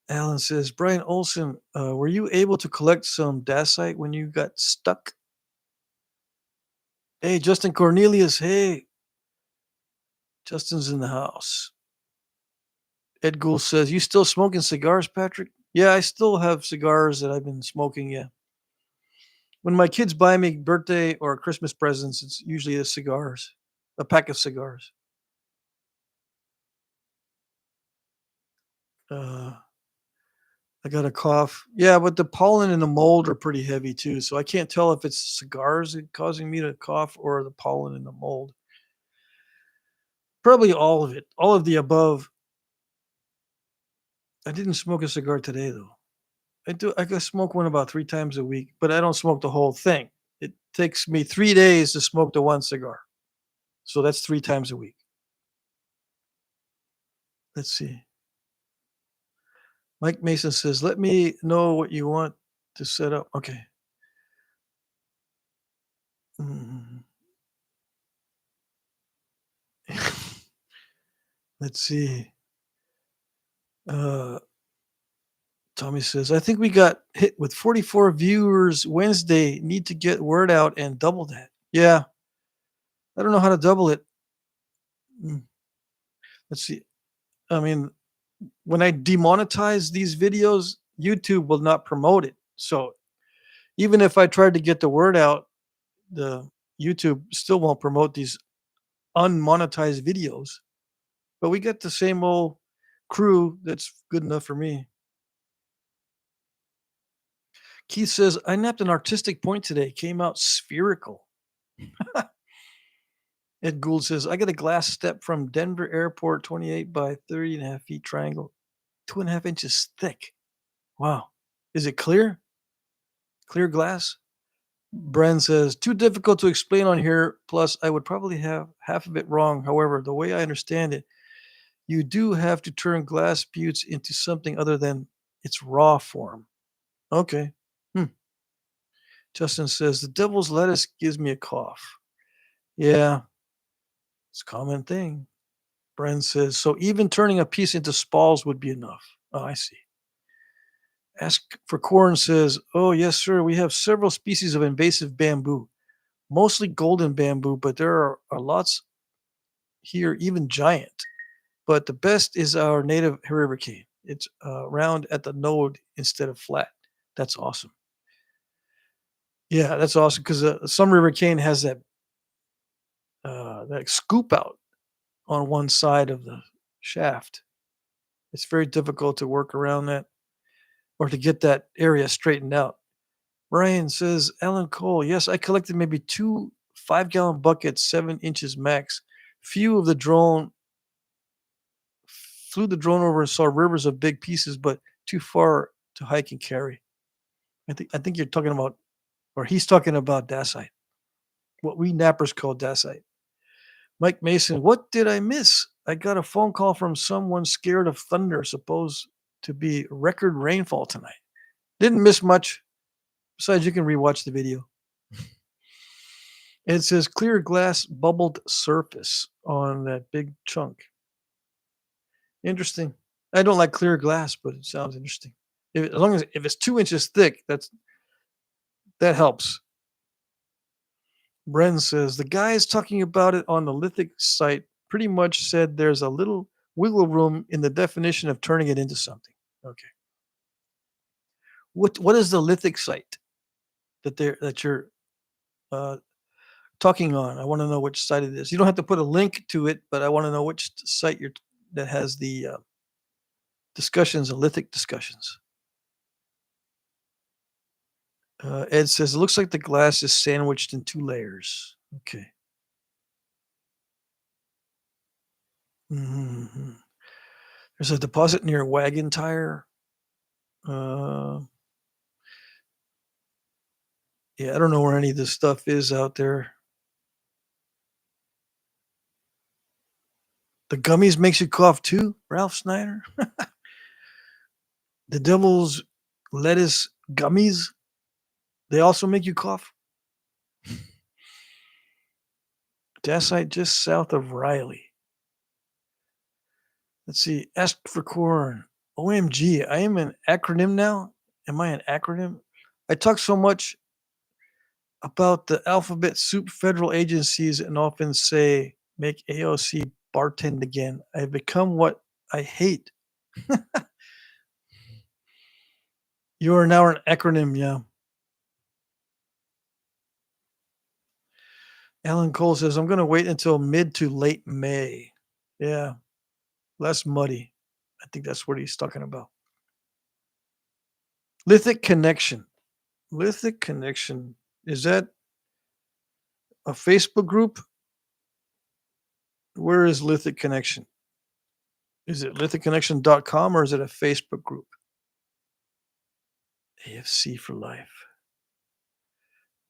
Alan says, Brian Olson, were you able to collect some dacite when you got stuck? Hey, Justin Cornelius. Hey, Justin's in the house. Ed Gould says, you still smoking cigars, Patrick? Yeah, I still have cigars that I've been smoking. Yeah. When my kids buy me birthday or Christmas presents, it's usually a pack of cigars. Uh, I got a cough. Yeah, but the pollen and the mold are pretty heavy too. So I can't tell if it's cigars causing me to cough or the pollen and the mold. Probably all of it, all of the above. I didn't smoke a cigar today though. I can smoke one about 3 times a week, but I don't smoke the whole thing. It takes me 3 days to smoke the one cigar. So that's 3 times a week. Let's see. Mike Mason says, let me know what you want to set up. Okay. Mm. Let's see. Uh, Tommy says, I think we got hit with 44 viewers Wednesday. Need to get word out and double that. Yeah, I don't know how to double it. Mm, Let's see. I mean, when I demonetize these videos, YouTube will not promote it. So even if I tried to get the word out, the YouTube still won't promote these unmonetized videos. But we got the same old crew that's good enough for me. Keith says, I napped an artistic point today. Came out spherical. Ed Gould says, I got a glass step from Denver Airport, 28 by 30.5 feet triangle, 2.5 inches thick. Wow. Is it clear? Clear glass? Bren says, too difficult to explain on here. Plus, I would probably have half of it wrong. However, the way I understand it, you do have to turn glass buttes into something other than its raw form. Okay. Hmm. Justin says, the devil's lettuce gives me a cough. Yeah, it's a common thing. Bren says, so even turning a piece into spalls would be enough. Oh, I see. Ask for Corn says, oh, yes, sir. We have several species of invasive bamboo, mostly golden bamboo, but there are lots here, even giant. But the best is our native hurricane. It's round at the node instead of flat. That's awesome. Yeah, that's awesome because some hurricane has that scoop out on one side of the shaft. It's very difficult to work around that or to get that area straightened out. Ryan says, Alan Cole, yes, I collected maybe two 5-gallon buckets, 7 inches max. Few of the drone flew the drone over and saw rivers of big pieces, but too far to hike and carry. I think you're talking about, or he's talking about dacite, what we nappers call dacite. Mike Mason, what did I miss? I got a phone call from someone scared of thunder, supposed to be record rainfall tonight. Didn't miss much. Besides, you can rewatch the video. It says clear glass bubbled surface on that big chunk. Interesting. I don't like clear glass, but it sounds interesting. As long as if it's 2 inches thick, that helps. Bren says the guys talking about it on the lithic site pretty much said there's a little wiggle room in the definition of turning it into something. Okay. What is the lithic site that you're uh, talking on? I want to know which site it is. You don't have to put a link to it, but I want to know which site that has the discussions, the lithic discussions. Ed says it looks like the glass is sandwiched in 2 layers. Okay. Mhm. There's a deposit near Wagon Tire. Uh, yeah, I don't know where any of this stuff is out there. The gummies makes you cough too, Ralph Snyder. The devil's lettuce gummies, they also make you cough. Dacite just south of Riley. Let's see. Ask for corn. OMG, I am an acronym now. Am I an acronym? I talk so much about the alphabet soup federal agencies and often say, make AOC bartend again. I've become what I hate. You are now an acronym, yeah. Alan Cole says, I'm going to wait until mid to late May. Yeah, less muddy. I think that's what he's talking about. Lithic Connection. Lithic Connection. Is that a Facebook group? Where is Lithic Connection? Is it lithicconnection.com or is it a Facebook group? AFC for life.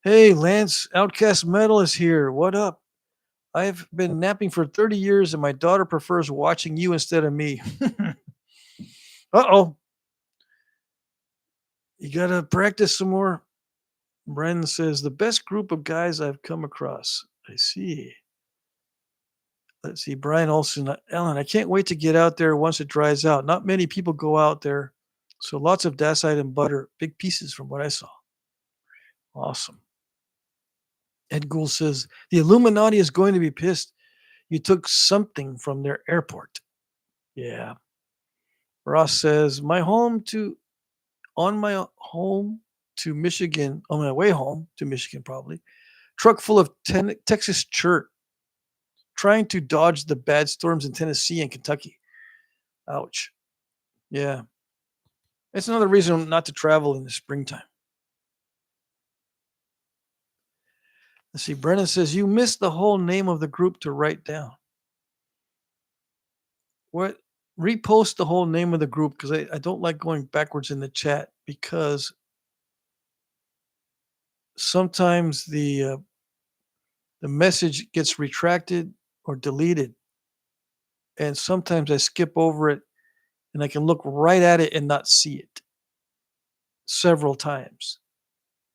Hey, Lance, Outcast Metal is here. What up? I've been napping for 30 years and my daughter prefers watching you instead of me. Uh-oh. You got to practice some more. Bren says, the best group of guys I've come across. I see. Let's see. Brian Olson, Ellen, I can't wait to get out there once it dries out. Not many people go out there, So lots of dacite and butter, big pieces from what I saw. Awesome. Ed Gould says the Illuminati is going to be pissed. You took something from their airport. Yeah. Ross says on my home to Michigan, on my way home to Michigan, probably truck full of Texas chert trying to dodge the bad storms in Tennessee and Kentucky. Ouch. Yeah. It's another reason not to travel in the springtime. Let's see. Brennan says, you missed the whole name of the group to write down. What? Repost the whole name of the group because I don't like going backwards in the chat because sometimes the message gets retracted or deleted. And sometimes I skip over it and I can look right at it and not see it several times.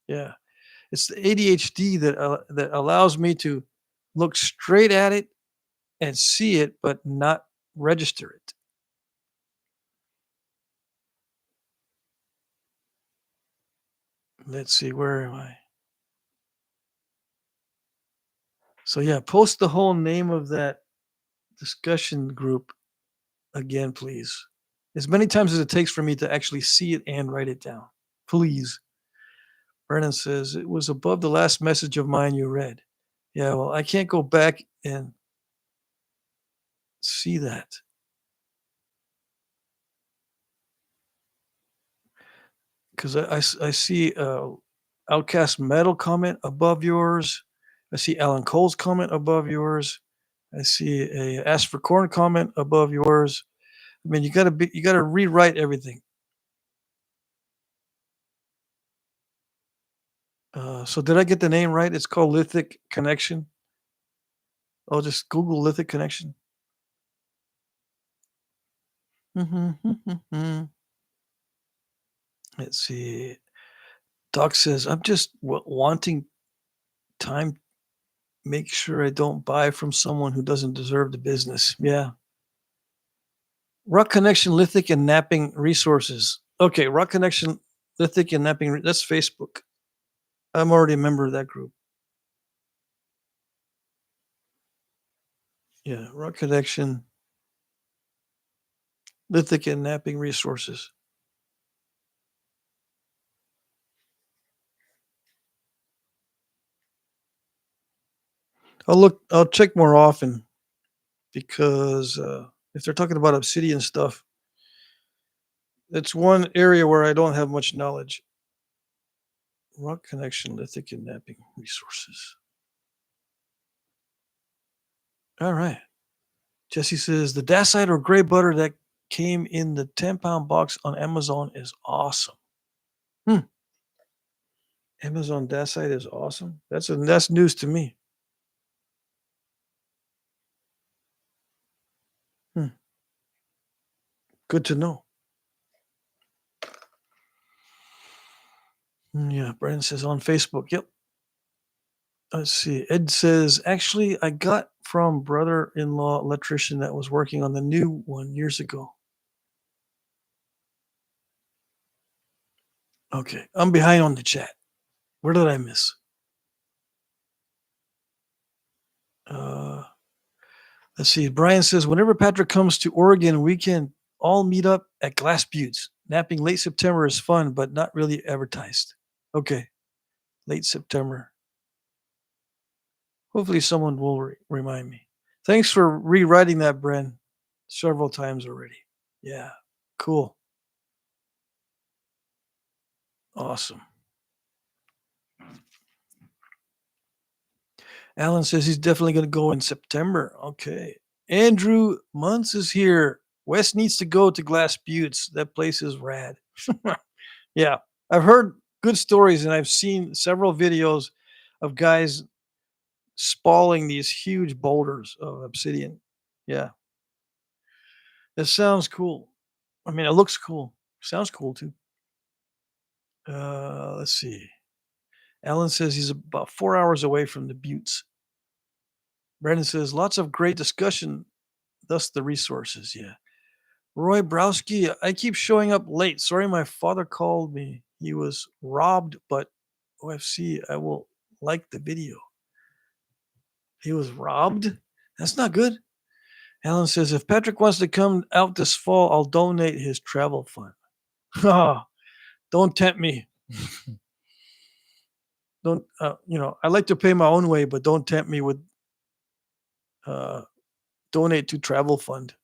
Yeah. It's the ADHD that allows me to look straight at it and see it, but not register it. Let's see, where am I? So yeah, post the whole name of that discussion group again, please. As many times as it takes for me to actually see it and write it down. Please. Brennan says, it was above the last message of mine you read. Yeah, well, I can't go back and see that. Because I see Outcast Metal comment above yours. I see Alan Cole's comment above yours. I see a Ask for Corn comment above yours. I mean, you gotta rewrite everything. So did I get the name right? It's called Lithic Connection. I'll just Google Lithic Connection. Let's see. Doc says, I'm just wanting time. Make sure I don't buy from someone who doesn't deserve the business. Yeah. Rock Connection, Lithic, and Knapping Resources. Okay, Rock Connection, Lithic, and Knapping. That's Facebook. I'm already a member of that group. Yeah, Rock Connection, Lithic, and Knapping Resources. I'll check more often because if they're talking about obsidian stuff, it's one area where I don't have much knowledge. Rock Connection, Lithic, and Knapping Resources. All right. Jesse says the dacite or gray butter that came in the 10-pound box on Amazon is awesome. Amazon dacite is awesome. That's news to me. Good to know. Yeah, Brandon says on Facebook. Yep. Let's see. Ed says, actually, I got from brother-in-law electrician that was working on the new one years ago. Okay, I'm behind on the chat. Where did I miss? Let's see. Brian says, whenever Patrick comes to Oregon, we can all meet up at Glass Buttes. Napping late September is fun, but not really advertised. Okay, late September. Hopefully someone will remind me. Thanks for rewriting that, Bren, several times already. Yeah, cool. Awesome. Alan says he's definitely going to go in September. Okay. Andrew Muntz is here. Wes needs to go to Glass Buttes. That place is rad. Yeah. I've heard good stories and I've seen several videos of guys spalling these huge boulders of obsidian. Yeah. It sounds cool. I mean, it looks cool. Sounds cool too. Let's see. Alan says he's about 4 hours away from the Buttes. Brandon says lots of great discussion, thus the resources. Yeah. Roy Browski, I keep showing up late. Sorry, my father called me. He was robbed, but OFC, I will like the video. He was robbed? That's not good. Alan says, if Patrick wants to come out this fall, I'll donate his travel fund. Ah, don't tempt me. Don't, I like to pay my own way, but don't tempt me with uh, donate to travel fund.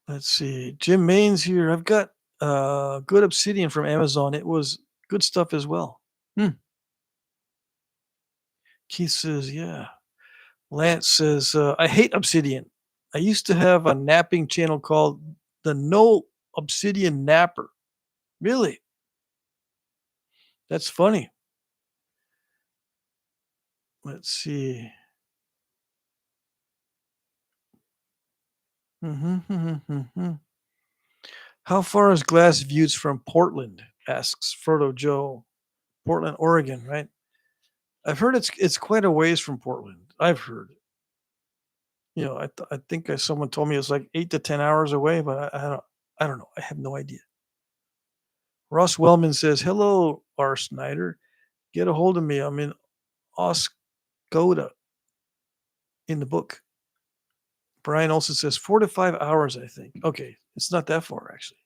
Let's see. Jim Main's here. I've got good obsidian from Amazon. It was good stuff as well. Keith says, yeah. Lance says, I hate obsidian. I used to have a napping channel called the No Obsidian Napper. Really? That's funny. Let's see. How far is Glass Views from Portland? Asks Frodo Joe. Portland, Oregon, right? I've heard it's quite a ways from Portland. I've heard. I think someone told me it's like 8 to 10 hours away, but I don't know. I have no idea. Ross Wellman says, "Hello, R. Snyder. Get a hold of me. I'm in Oscoda in the book." Brian also says 4 to 5 hours. I think. Okay, it's not that far actually.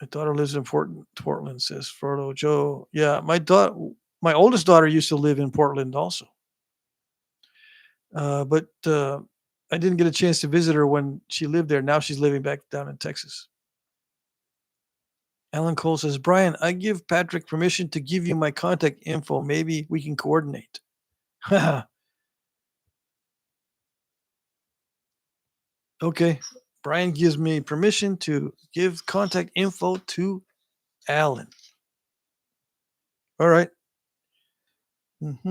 My daughter lives in Portland. Says Frodo Joe. Yeah, my oldest daughter used to live in Portland also. But I didn't get a chance to visit her when she lived there. Now she's living back down in Texas. Alan Cole says, Brian, I give Patrick permission to give you my contact info. Maybe we can coordinate. Okay. Brian gives me permission to give contact info to Alan. All right. Let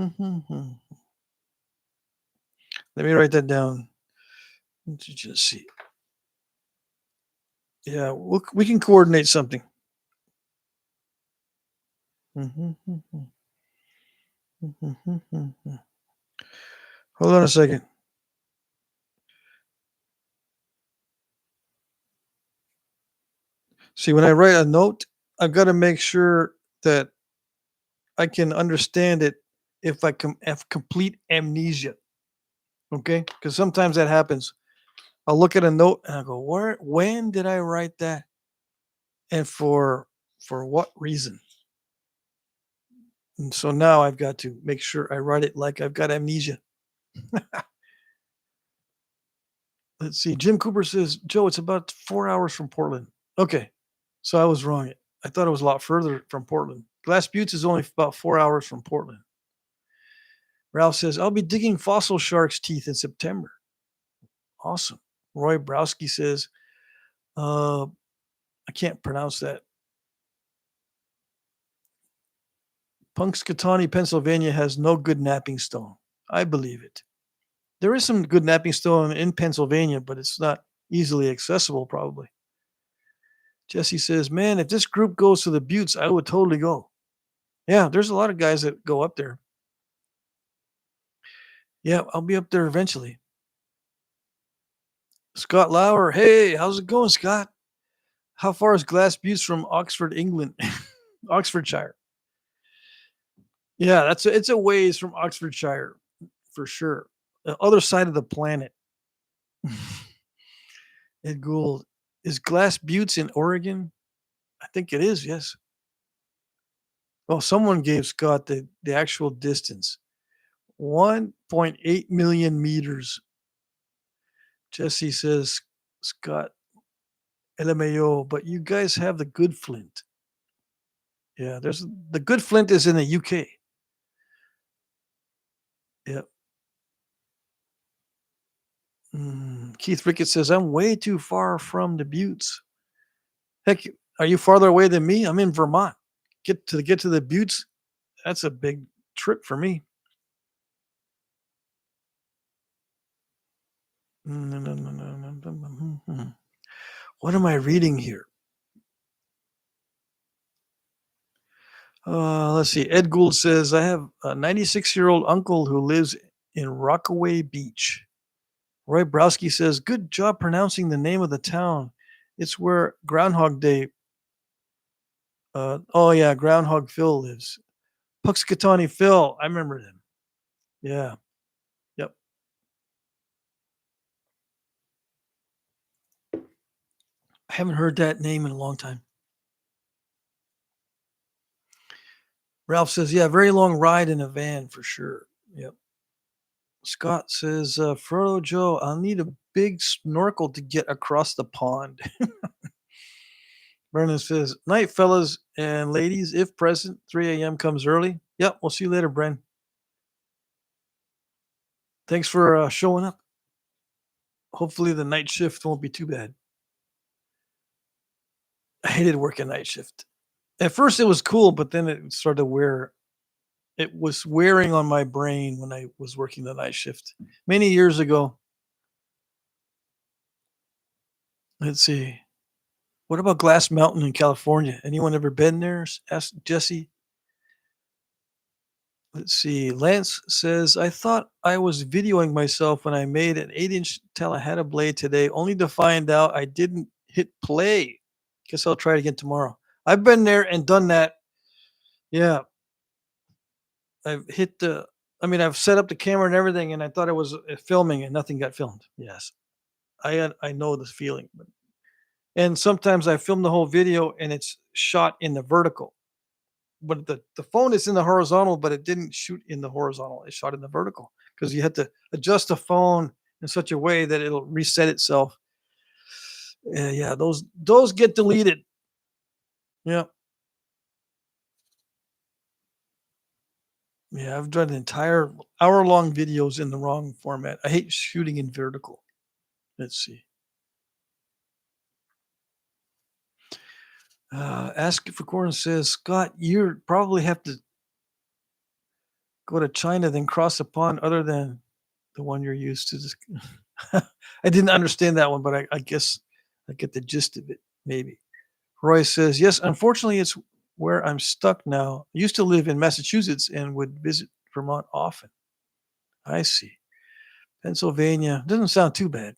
me write that down. Let's just see. Yeah, we can coordinate something. Hold on a second. See, when I write a note, I've got to make sure that I can understand it if I have complete amnesia. Okay? Because sometimes that happens. I'll look at a note and I go, when did I write that? And for what reason? And so now I've got to make sure I write it like I've got amnesia. Let's see. Jim Cooper says, Joe, it's about 4 hours from Portland. Okay. So I was wrong. I thought it was a lot further from Portland. Glass Buttes is only about 4 hours from Portland. Ralph says, I'll be digging fossil shark's teeth in September. Awesome. Roy Browski says, I can't pronounce that. Punxsutawney, Pennsylvania has no good napping stone. I believe it. There is some good napping stone in Pennsylvania, but it's not easily accessible, probably. Jesse says, man, if this group goes to the Buttes, I would totally go. Yeah, there's a lot of guys that go up there. Yeah, I'll be up there eventually. Scott Lauer, hey, how's it going, Scott? How far is Glass Buttes from Oxford, England? Oxfordshire. Yeah, it's a ways from Oxfordshire for sure. The other side of the planet. Ed Gould, is Glass Buttes in Oregon? I think it is. Yes. Well, someone gave Scott the actual distance, 1.8 million meters. Jesse says, Scott, LMAO, but you guys have the good flint. Yeah, there's the good flint is in the UK. Yep. Keith Ricketts says, I'm way too far from the Buttes. Heck, are you farther away than me? I'm in Vermont. Get to the Buttes, that's a big trip for me. What am I reading here? Let's see. Ed Gould says, I have a 96-year-old uncle who lives in Rockaway Beach. Roy Browski says, good job pronouncing the name of the town. It's where Groundhog Day. Oh, yeah, Groundhog Phil lives. Puxkatawny Phil. I remember him. Yeah. Yep. I haven't heard that name in a long time. Ralph says, yeah, very long ride in a van for sure. Yep. Scott says, Frodo Joe, I'll need a big snorkel to get across the pond. Brennan says, night, fellas and ladies, if present, 3 a.m. comes early. Yep, we'll see you later, Bren. Thanks for showing up. Hopefully the night shift won't be too bad. I hated working night shift. At first it was cool, but then it started to wear. It was wearing on my brain when I was working the night shift many years ago. Let's see. What about Glass Mountain in California? Anyone ever been there? Asked Jesse. Let's see. Lance says, I thought I was videoing myself when I made an 8-inch Tallahassee blade today, only to find out I didn't hit play. Guess I'll try it again tomorrow. I've been there and done that. Yeah. I've hit the, I've set up the camera and everything, and I thought it was filming and nothing got filmed. Yes. I know this feeling. And sometimes I film the whole video and it's shot in the vertical. But the phone is in the horizontal, but it didn't shoot in the horizontal. It shot in the vertical because you had to adjust the phone in such a way that it'll reset itself. Yeah, those get deleted. Yeah, yeah. I've done entire hour-long videos in the wrong format. I hate shooting in vertical. Let's see. Ask for Corn says, Scott, you probably have to go to China, then cross a pond other than the one you're used to. I didn't understand that one, but I guess I get the gist of it, maybe. Roy says, yes, unfortunately, it's where I'm stuck now. I used to live in Massachusetts and would visit Vermont often. I see. Pennsylvania doesn't sound too bad.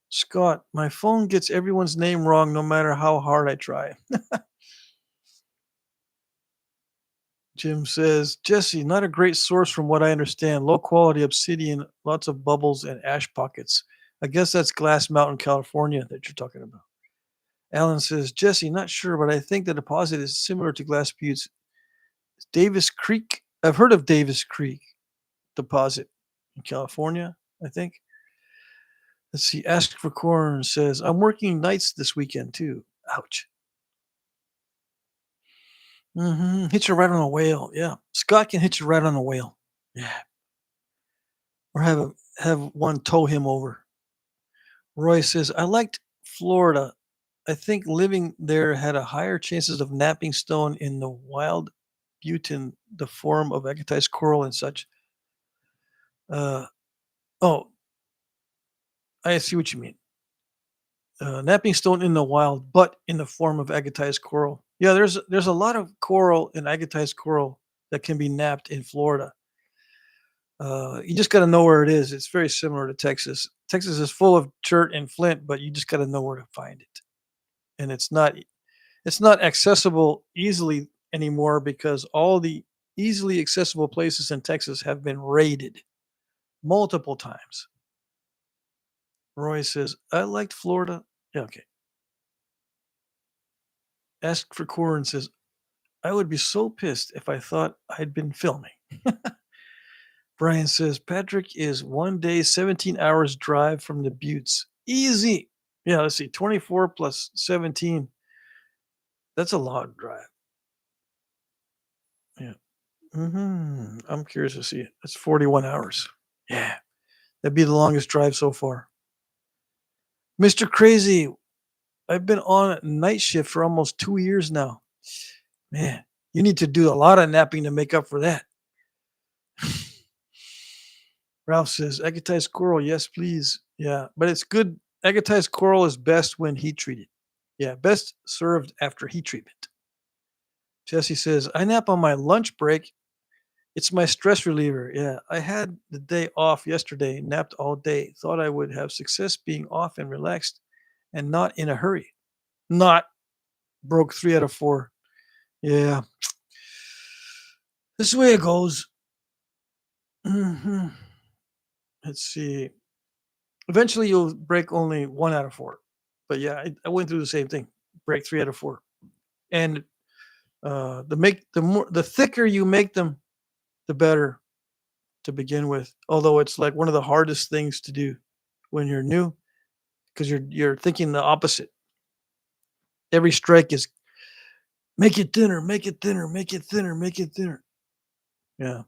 Scott, my phone gets everyone's name wrong no matter how hard I try. Jim says, Jesse, not a great source from what I understand. Low quality obsidian, lots of bubbles and ash pockets. I guess that's Glass Mountain, California that you're talking about. Alan says, Jesse, not sure, but I think the deposit is similar to Glass Butte's Davis Creek. I've heard of Davis Creek deposit in California, I think. Let's see. Ask for Corn says, I'm working nights this weekend too. Ouch. Hit you right on a whale. Yeah. Scott can hit you right on a whale. Yeah. Or have one tow him over. Roy says, I liked Florida. I think living there had a higher chances of napping stone in the wild button, the form of agatized coral and such. Uh, oh, I see what you mean. Napping stone in the wild, but in the form of agatized coral. Yeah, there's a lot of coral and agatized coral that can be napped in Florida. You just got to know where it is. It's very similar to Texas. Texas is full of chert and flint, but you just got to know where to find it. And it's not accessible easily anymore because all the easily accessible places in Texas have been raided multiple times. Roy says, I liked Florida. Yeah, okay. Ask for Corn says, I would be so pissed if I thought I'd been filming. Brian says, Patrick is 1 day, 17 hours drive from the Buttes. Easy. Yeah, let's see. 24 plus 17. That's a long drive. Yeah. I'm curious to see it. That's 41 hours. Yeah. That'd be the longest drive so far. Mr. Crazy, I've been on a night shift for almost 2 years now. Man, you need to do a lot of napping to make up for that. Ralph says, agatized coral, yes, please. Yeah, but it's good. Agatized coral is best when heat treated. Yeah, best served after heat treatment. Jesse says, I nap on my lunch break It's my stress reliever. Yeah. I had the day off yesterday, napped all day, thought I would have success being off and relaxed and not in a hurry. Not broke 3 out of 4. Yeah. This is the way it goes. Mhm. Let's see. Eventually, you'll break only 1 out of 4. But yeah, I went through the same thing. Break 3 out of 4, and the thicker you make them, the better to begin with. Although it's like one of the hardest things to do when you're new, because you're thinking the opposite. Every strike is make it thinner, make it thinner, make it thinner, make it thinner. Yeah.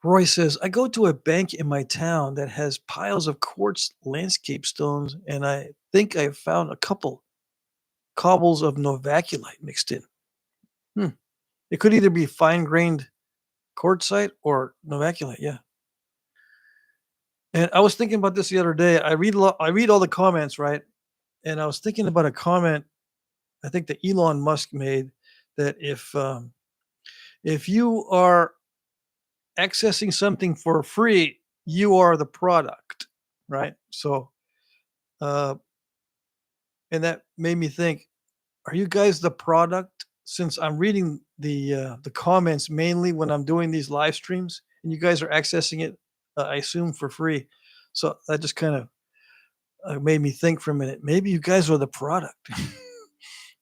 Roy says, I go to a bank in my town that has piles of quartz landscape stones, and I think I found a couple cobbles of novaculite mixed in. Hmm. It could either be fine grained quartzite or novaculite. Yeah. And I was thinking about this the other day. I read all the comments, right? And I was thinking about a comment I think that Elon Musk made, that if you are accessing something for free, you are the product, right? So, uh, and that made me think: are you guys the product? Since I'm reading the comments mainly when I'm doing these live streams, and you guys are accessing it, I assume for free. So that just kind of made me think for a minute. Maybe you guys are the product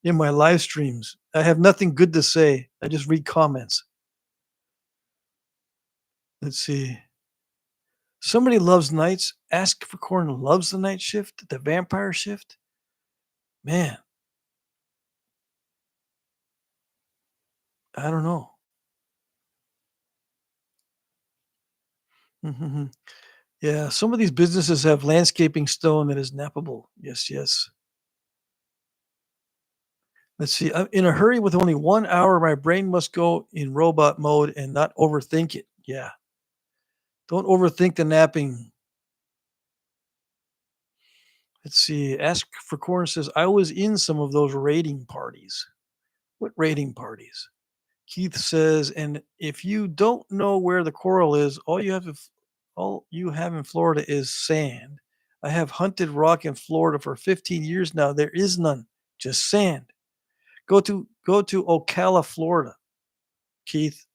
in my live streams. I have nothing good to say. I just read comments. Let's see. Somebody loves nights. Ask for Corn loves the night shift, the vampire shift. Man, I don't know. Mhm. Yeah, some of these businesses have landscaping stone that is nappable. Yes, yes. Let's see. I'm in a hurry with only 1 hour. My brain must go in robot mode and not overthink it. Yeah. Don't overthink the napping. Let's see. Ask for Corn says, I was in some of those raiding parties. What raiding parties? Keith says, and if you don't know where the coral is, all you have in Florida is sand. I have hunted rock in Florida for 15 years now. There is none, just sand. Go to Ocala, Florida, Keith.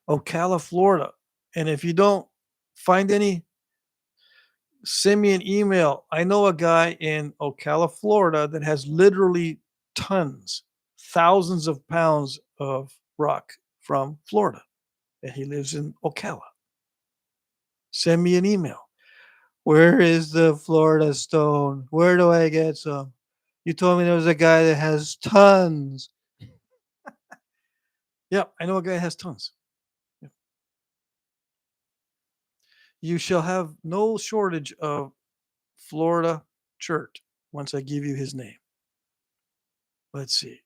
Ocala, Florida. And if you don't find any, send me an email. I know a guy in Ocala, Florida that has literally tons, thousands of pounds of rock from Florida. And he lives in Ocala. Send me an email. Where is the Florida stone? Where do I get some? You told me there was a guy that has tons. Yep, I know a guy that has tons. Yep. You shall have no shortage of Florida chert once I give you his name. Let's see.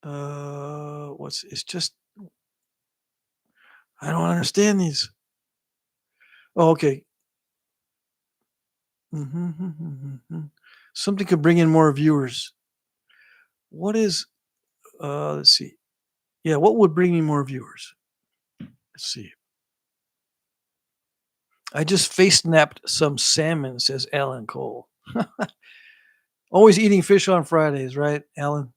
What's it's just I don't understand these. Oh, okay. Mhm. Something could bring in more viewers. What is let's see. Yeah, what would bring me more viewers? Let's see. I just face snapped some salmon, says Alan Cole. Always eating fish on Fridays, right, Alan?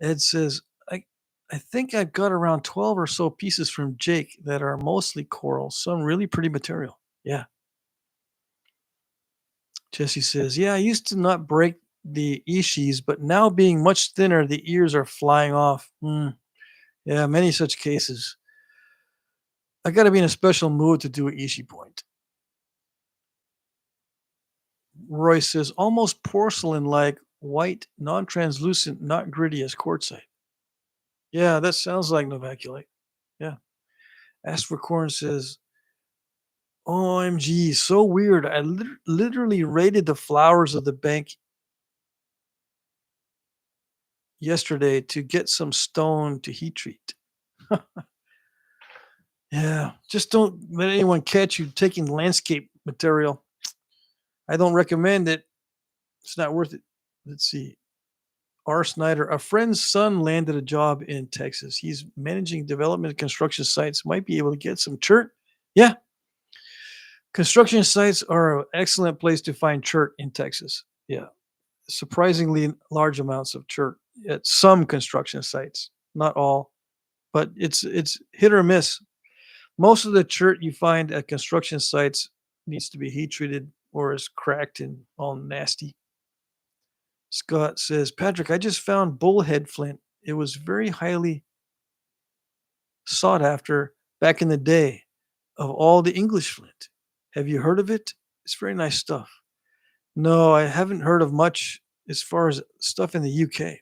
Ed says, I I think I've got around 12 or so pieces from Jake that are mostly coral, some really pretty material. Yeah. Jesse says, yeah, I used to not break the ishis, but now being much thinner, the ears are flying off. Yeah, many such cases. I got to be in a special mood to do an ishi point. Roy says, almost porcelain like, white, non translucent, not gritty as quartzite. Yeah, that sounds like novaculite. Yeah. Corn says, OMG, so weird. I literally raided the flowers of the bank yesterday to get some stone to heat treat. Yeah, just don't let anyone catch you taking landscape material. I don't recommend it. It's not worth it. Let's see. R. Snyder, a friend's son landed a job in Texas. He's managing development and construction sites. Might be able to get some chert. Yeah, construction sites are an excellent place to find chert in Texas. Yeah, surprisingly large amounts of chert at some construction sites. Not all, but it's hit or miss. Most of the chert you find at construction sites needs to be heat treated or is cracked and all nasty. Scott says, Patrick, I just found bullhead flint. It was very highly sought after back in the day of all the English flint. Have you heard of it? It's very nice stuff. No, I haven't heard of much as far as stuff in the UK.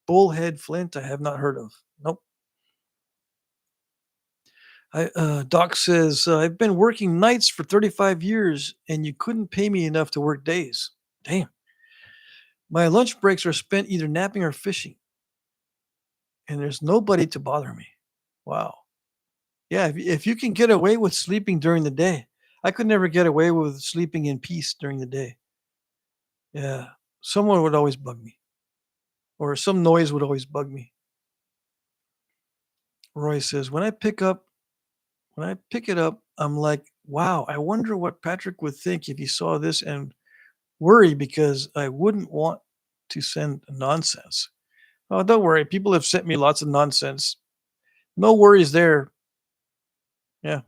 Bullhead flint, I have not heard of. Nope. Doc says, I've been working nights for 35 years and you couldn't pay me enough to work days. Damn. My lunch breaks are spent either napping or fishing, and there's nobody to bother me. Wow. Yeah, if you can get away with sleeping during the day, I could never get away with sleeping in peace during the day. Yeah, someone would always bug me, or some noise would always bug me. Roy says, when I pick it up, I'm like, wow, I wonder what Patrick would think if he saw this and worry because I wouldn't want to send nonsense. Oh, don't worry. People have sent me lots of nonsense. No worries there. Yeah.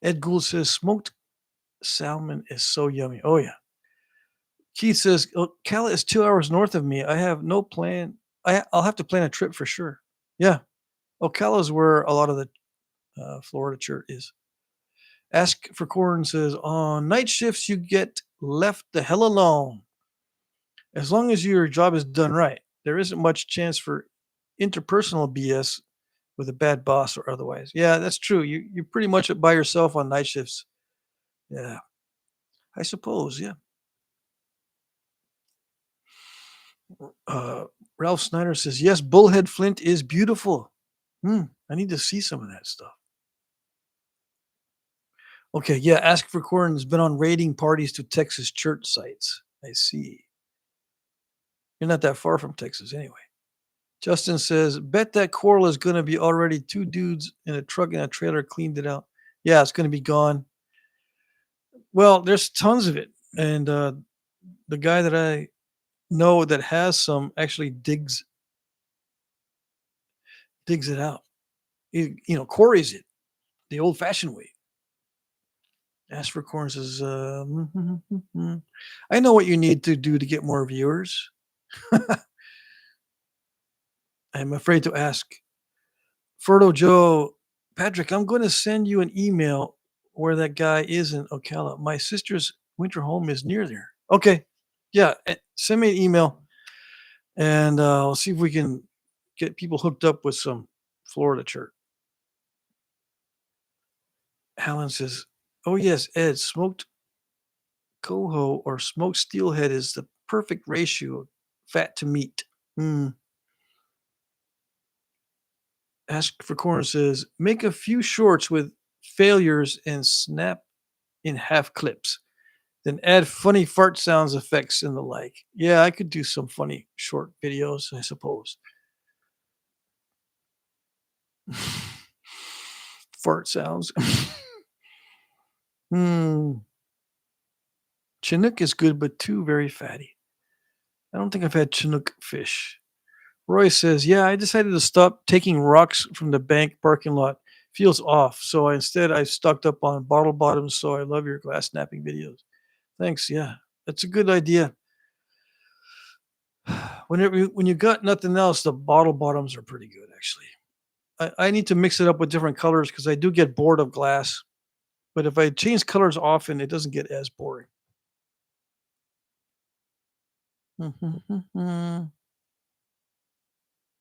Ed Gould says smoked salmon is so yummy. Oh yeah. Keith says Ocala is 2 hours north of me. I have no plan. I'll have to plan a trip for sure. Yeah, Ocala is where a lot of the Florida church is. Ask for Corn says on night shifts you get left the hell alone. As long as your job is done right, there isn't much chance for interpersonal BS with a bad boss or otherwise. Yeah, that's true. You're pretty much by yourself on night shifts. Yeah, I suppose. Yeah. Uh, Ralph Snyder says yes. Bullhead flint is beautiful. I need to see some of that stuff. Okay, yeah. Ask for Corn has been on raiding parties to Texas church sites. I see. You're not that far from Texas anyway. Justin says, bet that coral is going to be already two dudes in a truck and a trailer cleaned it out. Yeah, it's going to be gone. Well, there's tons of it. And the guy that I know that has some actually digs it out. Quarries it the old fashioned way. Ask for Corn says, I know what you need to do to get more viewers. I'm afraid to ask. Ferdo Joe, Patrick, I'm going to send you an email where that guy is in Ocala. My sister's winter home is near there. Okay. Yeah. Send me an email and I'll see if we can get people hooked up with some Florida church. Alan says, oh, yes, Ed, smoked coho or smoked steelhead is the perfect ratio of fat to meat. Ask for Corn says, make a few shorts with failures and snap in half clips. Then add funny fart sounds effects and the like. Yeah, I could do some funny short videos, I suppose. Fart sounds. Chinook is good, but too very fatty. I don't think I've had Chinook fish. Roy says, yeah, I decided to stop taking rocks from the bank parking lot. Feels off. So I stocked up on bottle bottoms. So I love your glass snapping videos. Thanks. Yeah, that's a good idea. When you got nothing else, the bottle bottoms are pretty good, actually. I need to mix it up with different colors because I do get bored of glass. But if I change colors often, it doesn't get as boring.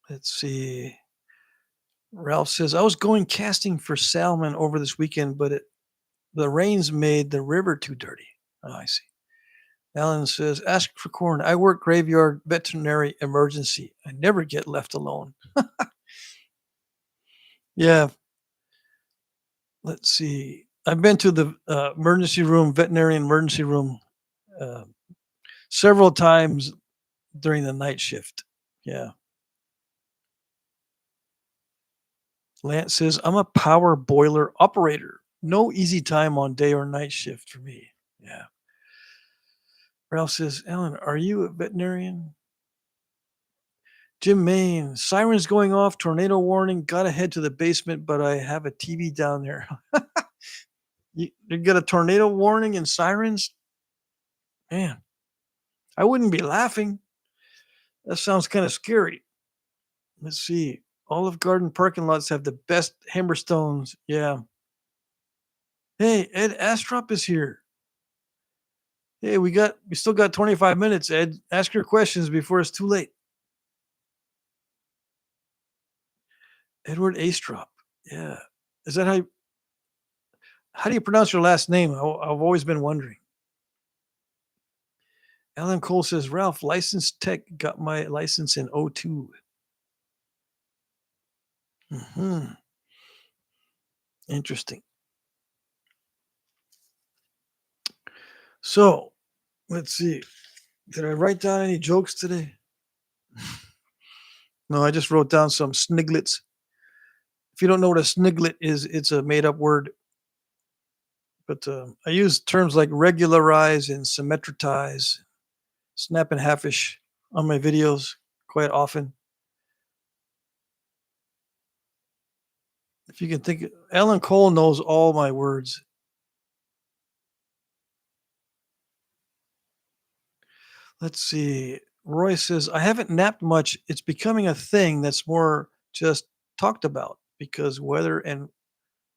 Let's see. Ralph says, I was going casting for salmon over this weekend, but the rains made the river too dirty. Oh, I see. Alan says, ask for Corn. I work graveyard veterinary emergency. I never get left alone. Yeah. Let's see. I've been to the emergency room, veterinarian emergency room, uh, several times during the night shift. Yeah. Lance says, I'm a power boiler operator. No easy time on day or night shift for me. Yeah. Ralph says, Alan, are you a veterinarian? Jim Maine, sirens going off, tornado warning. Gotta head to the basement, but I have a TV down there. You got a tornado warning and sirens? Man, I wouldn't be laughing. That sounds kind of scary. Let's see. Olive Garden parking lots have the best hammerstones. Yeah. Hey, Ed Astrop is here. Hey, we still got 25 minutes, Ed. Ask your questions before it's too late. Edward Astrop. Yeah. Is that how do you pronounce your last name? I've always been wondering. Alan Cole says, Ralph, licensed tech, got my license in '02. Hmm. Interesting. So let's see. Did I write down any jokes today? No, I just wrote down some sniglets. If you don't know what a sniglet is, it's a made up word. But I use terms like regularize and symmetritize, snap and halfish on my videos quite often. If you can think, Alan Cole knows all my words. Let's see. Roy says, I haven't napped much. It's becoming a thing that's more just talked about because weather and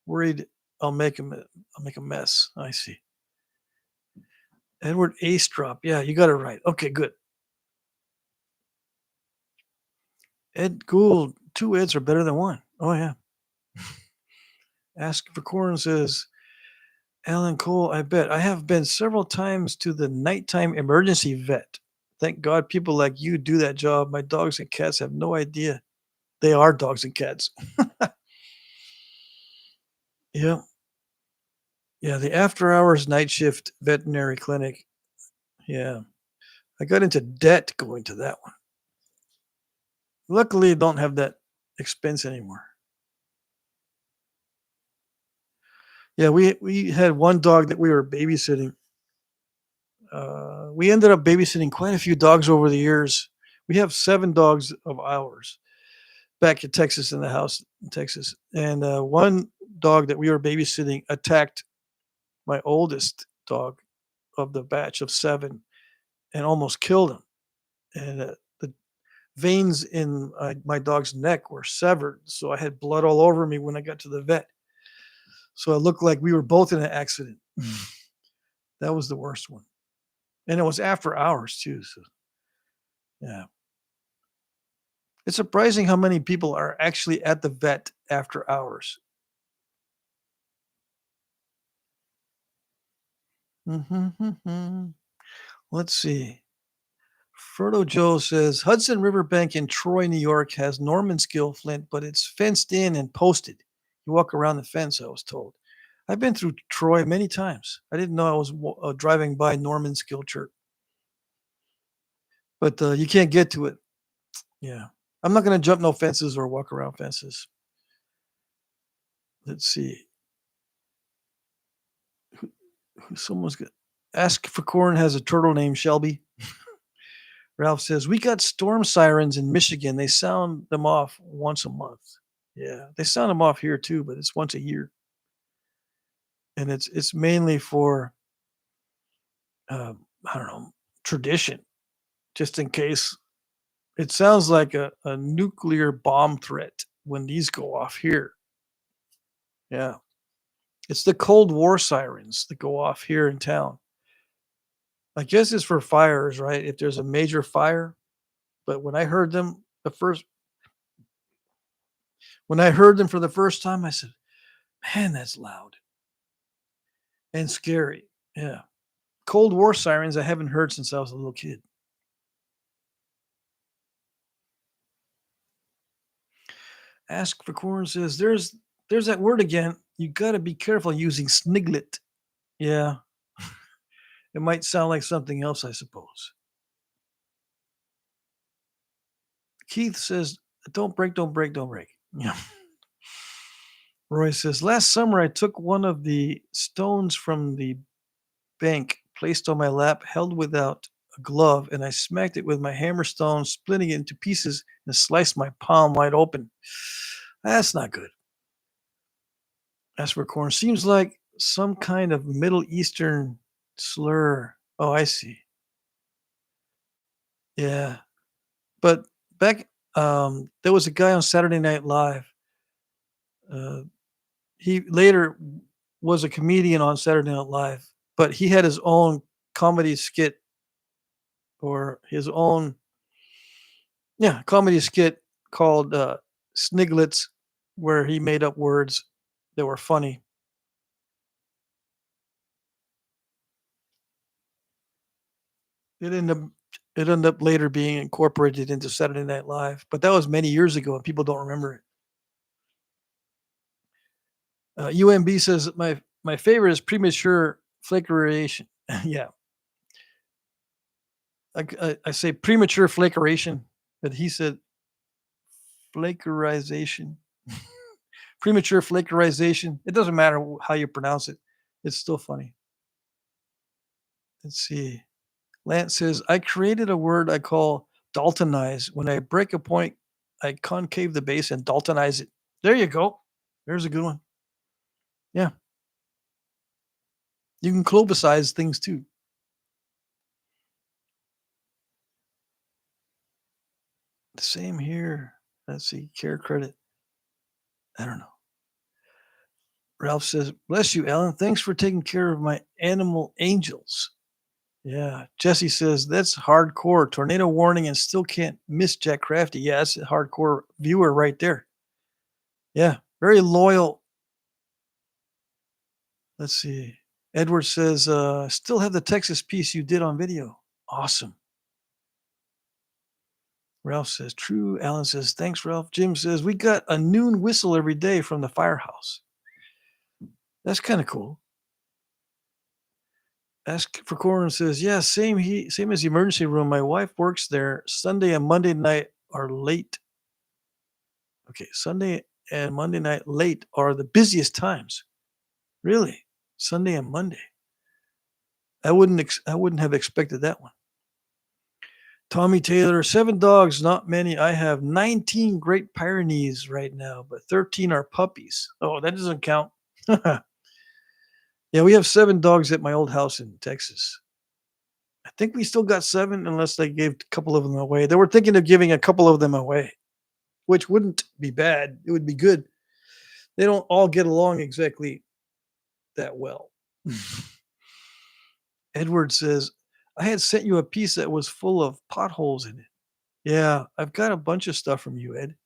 worried I'll make a mess. I see. Edward Astrop. Yeah, you got it right. Okay, good. Ed Gould. Two Eds are better than one. Oh yeah. Ask for Corn says, Alan Cole, I bet. I have been several times to the nighttime emergency vet. Thank God people like you do that job. My dogs and cats have no idea. They are dogs and cats. Yeah. Yeah. The after hours night shift veterinary clinic. Yeah. I got into debt going to that one. Luckily, I don't have that expense anymore. Yeah. We had one dog that we were babysitting. We ended up babysitting quite a few dogs over the years. We have 7 dogs of ours back in Texas in the house in Texas. And one dog that we were babysitting attacked my oldest dog of the batch of 7 and almost killed him. And the veins in my dog's neck were severed. So I had blood all over me when I got to the vet. So it looked like we were both in an accident. That was the worst one. And it was after hours too. So yeah. It's surprising how many people are actually at the vet after hours. Let's see. Frodo Joe says Hudson River Bank in Troy, New York has Norman skill flint, but it's fenced in and posted. You walk around the fence, I was told. I've been through Troy many times. I didn't know I was driving by Norman skill church, but you can't get to it. Yeah. I'm not going to jump no fences or walk around fences. Let's see. Someone's got Ask for Corn has a turtle named Shelby. Ralph says, we got storm sirens in Michigan. They sound them off once a month. Yeah, they sound them off here too, but it's once a year. And it's mainly for, I don't know, tradition, just in case. It sounds like a nuclear bomb threat when these go off here. Yeah. It's the Cold War sirens that go off here in town. I guess it's for fires, right? If there's a major fire. But when I heard them for the first time, I said, man, that's loud and scary. Yeah. Cold War sirens I haven't heard since I was a little kid. Ask for Corn says there's that word again. You got to be careful using sniglet. Yeah, it might sound like something else, I suppose. Keith says, don't break, don't break, don't break. Yeah. Roy says, last summer I took one of the stones from the bank, placed on my lap, held without a glove, and I smacked it with my hammer stone, splitting it into pieces and sliced my palm wide open. That's not good. As for corn, seems like some kind of Middle Eastern slur. Oh, I see. Yeah. But back, there was a guy on Saturday Night Live. Uh, he later was a comedian on Saturday Night Live, but he had his own comedy skit or his own, yeah, comedy skit called Sniglets, where he made up words that were funny. It ended up it ended up later being incorporated into Saturday Night Live, but that was many years ago, and people don't remember it. UMB says my favorite is premature flakeration. Yeah, I say premature flakeration, but he said flakerization. Premature flakerization. It doesn't matter how you pronounce it. It's still funny. Let's see. Lance says, I created a word I call Daltonize. When I break a point, I concave the base and Daltonize it. There you go. There's a good one. Yeah. You can clobicize things too. Same here. Let's see. Care credit. I don't know. Ralph says, bless you, Alan. Thanks for taking care of my animal angels. Yeah. Jesse says, that's hardcore. Tornado warning and still can't miss Jack Crafty. Yeah, that's a hardcore viewer right there. Yeah. Very loyal. Let's see. Edward says, still have the Texas piece you did on video. Awesome. Ralph says, true. Alan says, thanks, Ralph. Jim says, we got a noon whistle every day from the firehouse. That's kind of cool. Ask for Corn says, yeah, same as the emergency room. My wife works there. Sunday and Monday night are late. Okay, Sunday and Monday night late are the busiest times. Really? Sunday and Monday. I wouldn't have expected that one. Tommy Taylor, 7 dogs, not many. I have 19 Great Pyrenees right now, but 13 are puppies. Oh, that doesn't count. Yeah, we have 7 dogs at my old house in Texas. I think we still got 7 unless they gave a couple of them away. They were thinking of giving a couple of them away, which wouldn't be bad. It would be good. They don't all get along exactly that well. Edward says, I had sent you a piece that was full of potholes in it. Yeah, I've got a bunch of stuff from you, Ed.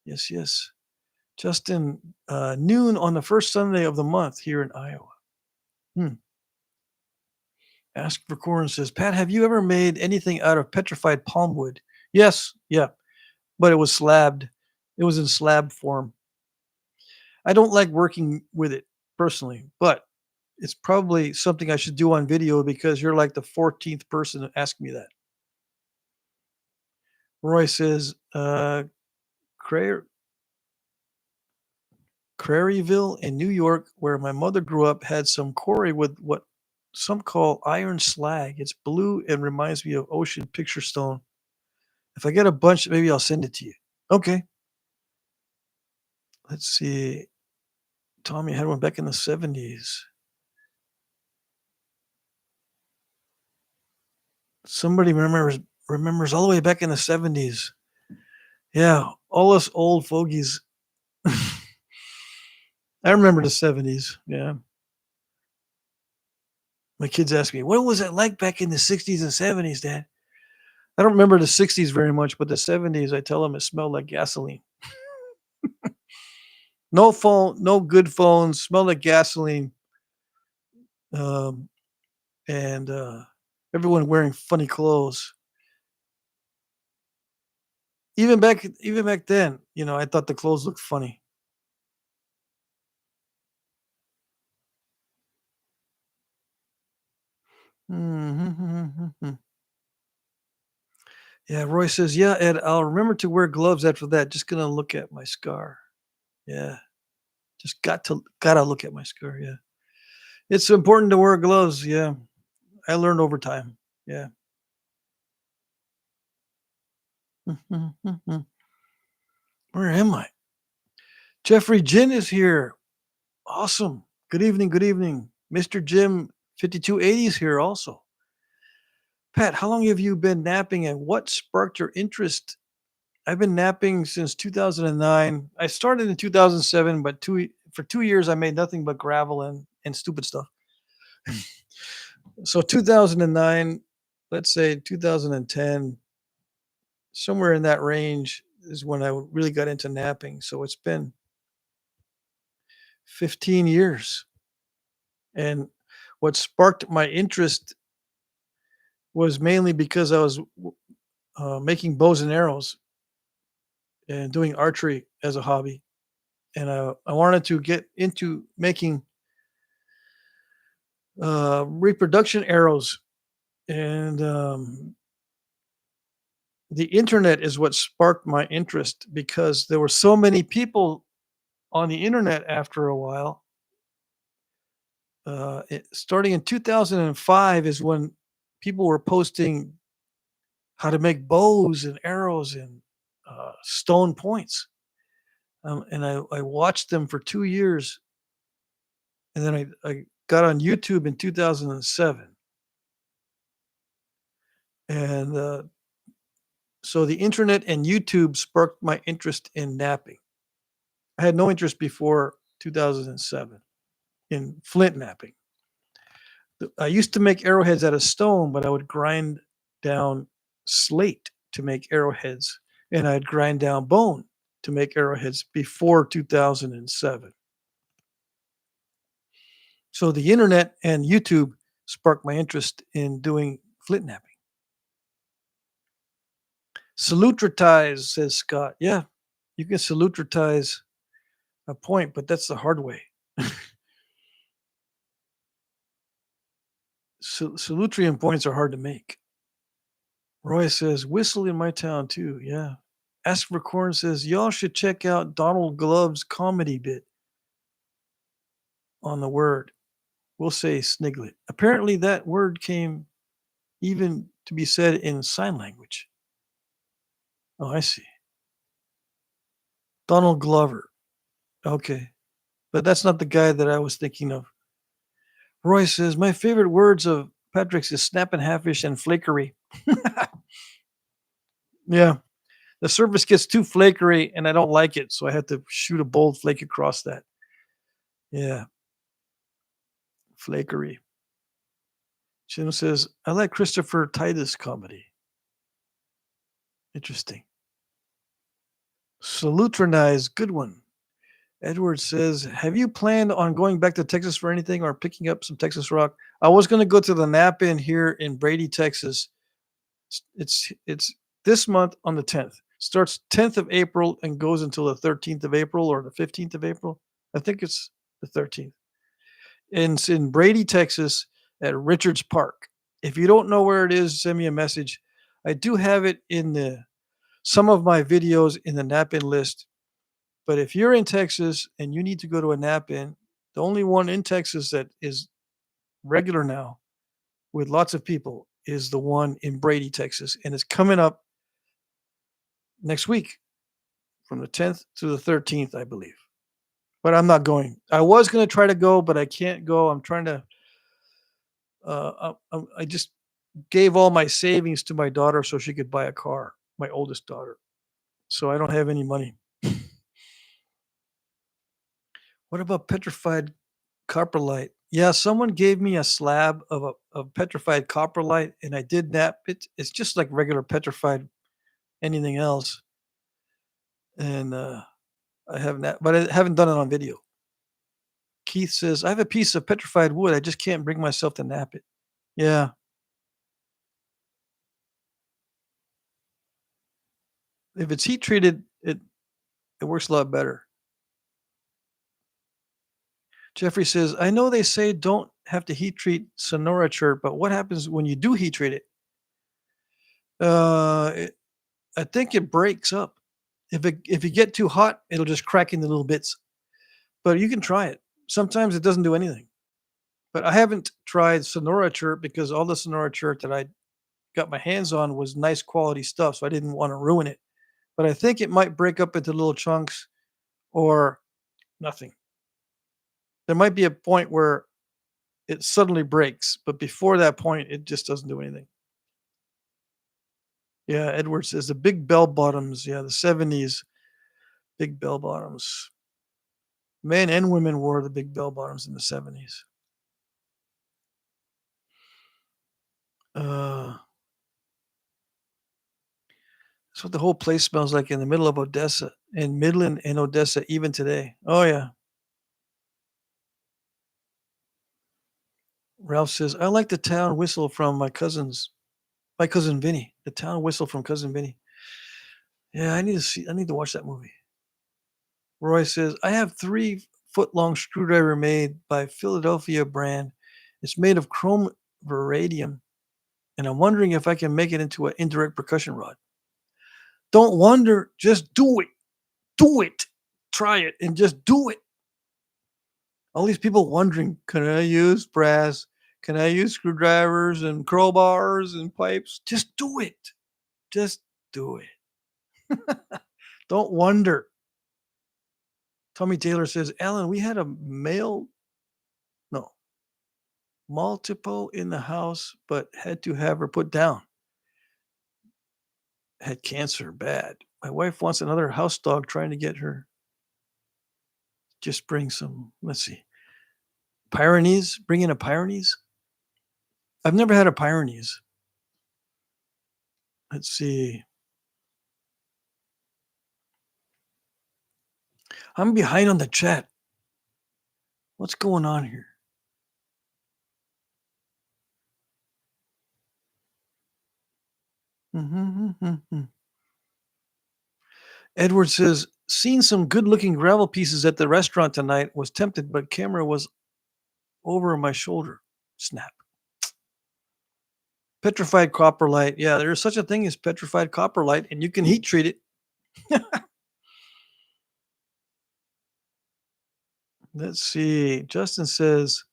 Yes, yes. Justin, noon on the first Sunday of the month here in Iowa. Ask for Corn says, Pat, have you ever made anything out of petrified palm wood? Yes, yeah, but it was slabbed. It was in slab form. I don't like working with it personally, but it's probably something I should do on video because you're like the 14th person to ask me that. Roy says, Craryville in New York, where my mother grew up, had some quarry with what some call iron slag. It's blue and reminds me of ocean picture stone. If I get a bunch, maybe I'll send it to you. Okay. Let's see. Tommy had one back in the 70s. Somebody remembers all the way back in the 70s. Yeah, all us old fogies. I remember the 70s. Yeah. My kids ask me, what was it like back in the 60s and 70s, Dad? I don't remember the 60s very much, but the 70s, I tell them it smelled like gasoline. No phone, no good phones, smelled like gasoline. Um, and everyone wearing funny clothes. Even back then, I thought the clothes looked funny. Mhm. Yeah, Roy says, "Yeah, Ed, I'll remember to wear gloves after that. Just gonna look at my scar." Yeah, just gotta look at my scar. Yeah, it's important to wear gloves. Yeah, I learned over time. Yeah. Where am I? Jeffrey Jin is here. Awesome. Good evening. Good evening, Mr. Jim 5280 is here also. Pat, how long have you been napping, and what sparked your interest? I've been napping since 2009. I started in 2007, but for 2 years I made nothing but gravel and stupid stuff. So 2009, let's say 2010, somewhere in that range is when I really got into napping. So it's been 15 years. And what sparked my interest was mainly because I was making bows and arrows and doing archery as a hobby. And I wanted to get into making reproduction arrows. And the internet is what sparked my interest because there were so many people on the internet after a while. Starting in 2005 is when people were posting how to make bows and arrows and stone points. And I watched them for 2 years. And then I got on YouTube in 2007. And so the internet and YouTube sparked my interest in napping. I had no interest before 2007 in flint napping. I used to make arrowheads out of stone, but I would grind down slate to make arrowheads, and I'd grind down bone to make arrowheads before 2007. So the internet and YouTube sparked my interest in doing flint napping. Salutritize, says Scott. Yeah, you can salutritize a point, but that's the hard way. Salutrian points are hard to make. Roy says, whistle in my town too. Yeah. Ask for Corn says, y'all should check out Donald Glove's comedy bit on the word. We'll say sniglet. Apparently, that word came even to be said in sign language. Oh, I see. Donald Glover. Okay. But that's not the guy that I was thinking of. Roy says, my favorite words of Patrick's is snap and halfish and flakery. Yeah. The surface gets too flakery and I don't like it. So I had to shoot a bold flake across that. Yeah. Flakery. Jim says, I like Christopher Titus comedy. Interesting. Salutrinize, good one. Edward says, have you planned on going back to Texas for anything or picking up some Texas rock? I was going to go to the Nap In here in Brady, Texas. It's this month on the 10th. Starts 10th of April and goes until the 13th of April or the 15th of April. I think it's the 13th. And it's in Brady, Texas at Richards Park. If you don't know where it is, send me a message. I do have it in some of my videos in the Nap In list. But if you're in Texas and you need to go to a Nap In, the only one in Texas that is regular now with lots of people is the one in Brady, Texas. And it's coming up next week from the 10th to the 13th, I believe. But I'm not going. I was going to try to go, but I can't go. I'm trying to. I just gave all my savings to my daughter so she could buy a car, my oldest daughter. So I don't have any money. What about petrified coprolite? Yeah, someone gave me a slab of petrified coprolite, and I did nap it. It's just like regular petrified anything else, and I haven't, but I haven't done it on video. Keith says, I have a piece of petrified wood. I just can't bring myself to nap it. Yeah. If it's heat treated, it works a lot better. Jeffrey says, I know they say don't have to heat treat Sonora chirp, but what happens when you do heat treat it? It, I think it breaks up. If you get too hot, it'll just crack into little bits. But you can try it. Sometimes it doesn't do anything. But I haven't tried Sonora chirp because all the Sonora chirp that I got my hands on was nice quality stuff, so I didn't want to ruin it. But I think it might break up into little chunks or nothing. There might be a point where it suddenly breaks, but before that point, it just doesn't do anything. Yeah, Edward says the big bell bottoms. Yeah, the 70s big bell bottoms. Men and women wore the big bell bottoms in the 70s. Uh, that's what the whole place smells like in the middle of Odessa, in Midland and Odessa, even today. Oh, yeah. Ralph says, I like the town whistle from my cousin Vinny. The town whistle from cousin Vinny. Yeah, I need to watch that movie. Roy says, I have 3-foot long screwdriver made by Philadelphia brand. It's made of chrome vanadium, and I'm wondering if I can make it into an indirect percussion rod. Don't wonder, just do it. Do it. Try it and just do it. All these people wondering, can I use brass? Can I use screwdrivers and crowbars and pipes? Just do it. Just do it. Don't wonder. Tommy Taylor says, Alan, we had a multiple in the house, but had to have her put down. Had cancer, bad. My wife wants another house dog, trying to get her. Just bring some, let's see, Pyrenees. Bring in a Pyrenees. I've never had a Pyrenees. Let's see. I'm behind on the chat. What's going on here? Edward says, seen some good looking gravel pieces at the restaurant tonight. Was tempted, but camera was over my shoulder. Snap. Petrified copperlite. Yeah, there is such a thing as petrified copperlite, and you can heat treat it. Let's see. Justin says,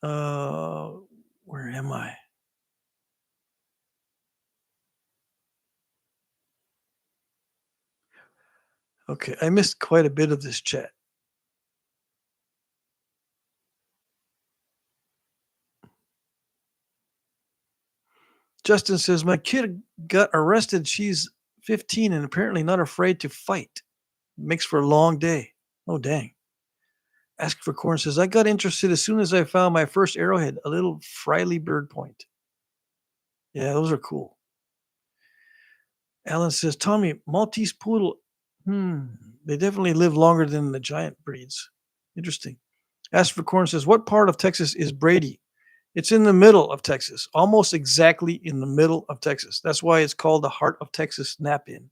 where am I? Okay, I missed quite a bit of this chat. Justin says, my kid got arrested. She's 15 and apparently not afraid to fight. Makes for a long day. Oh, dang. Ask for Corn says, I got interested as soon as I found my first arrowhead, a little Friley bird point. Yeah, those are cool. Alan says, Tommy, Maltese poodle. They definitely live longer than the giant breeds. Interesting. Ask for Corn says, what part of Texas is Brady? It's in the middle of Texas, almost exactly in the middle of Texas. That's why it's called the Heart of Texas Snap-In.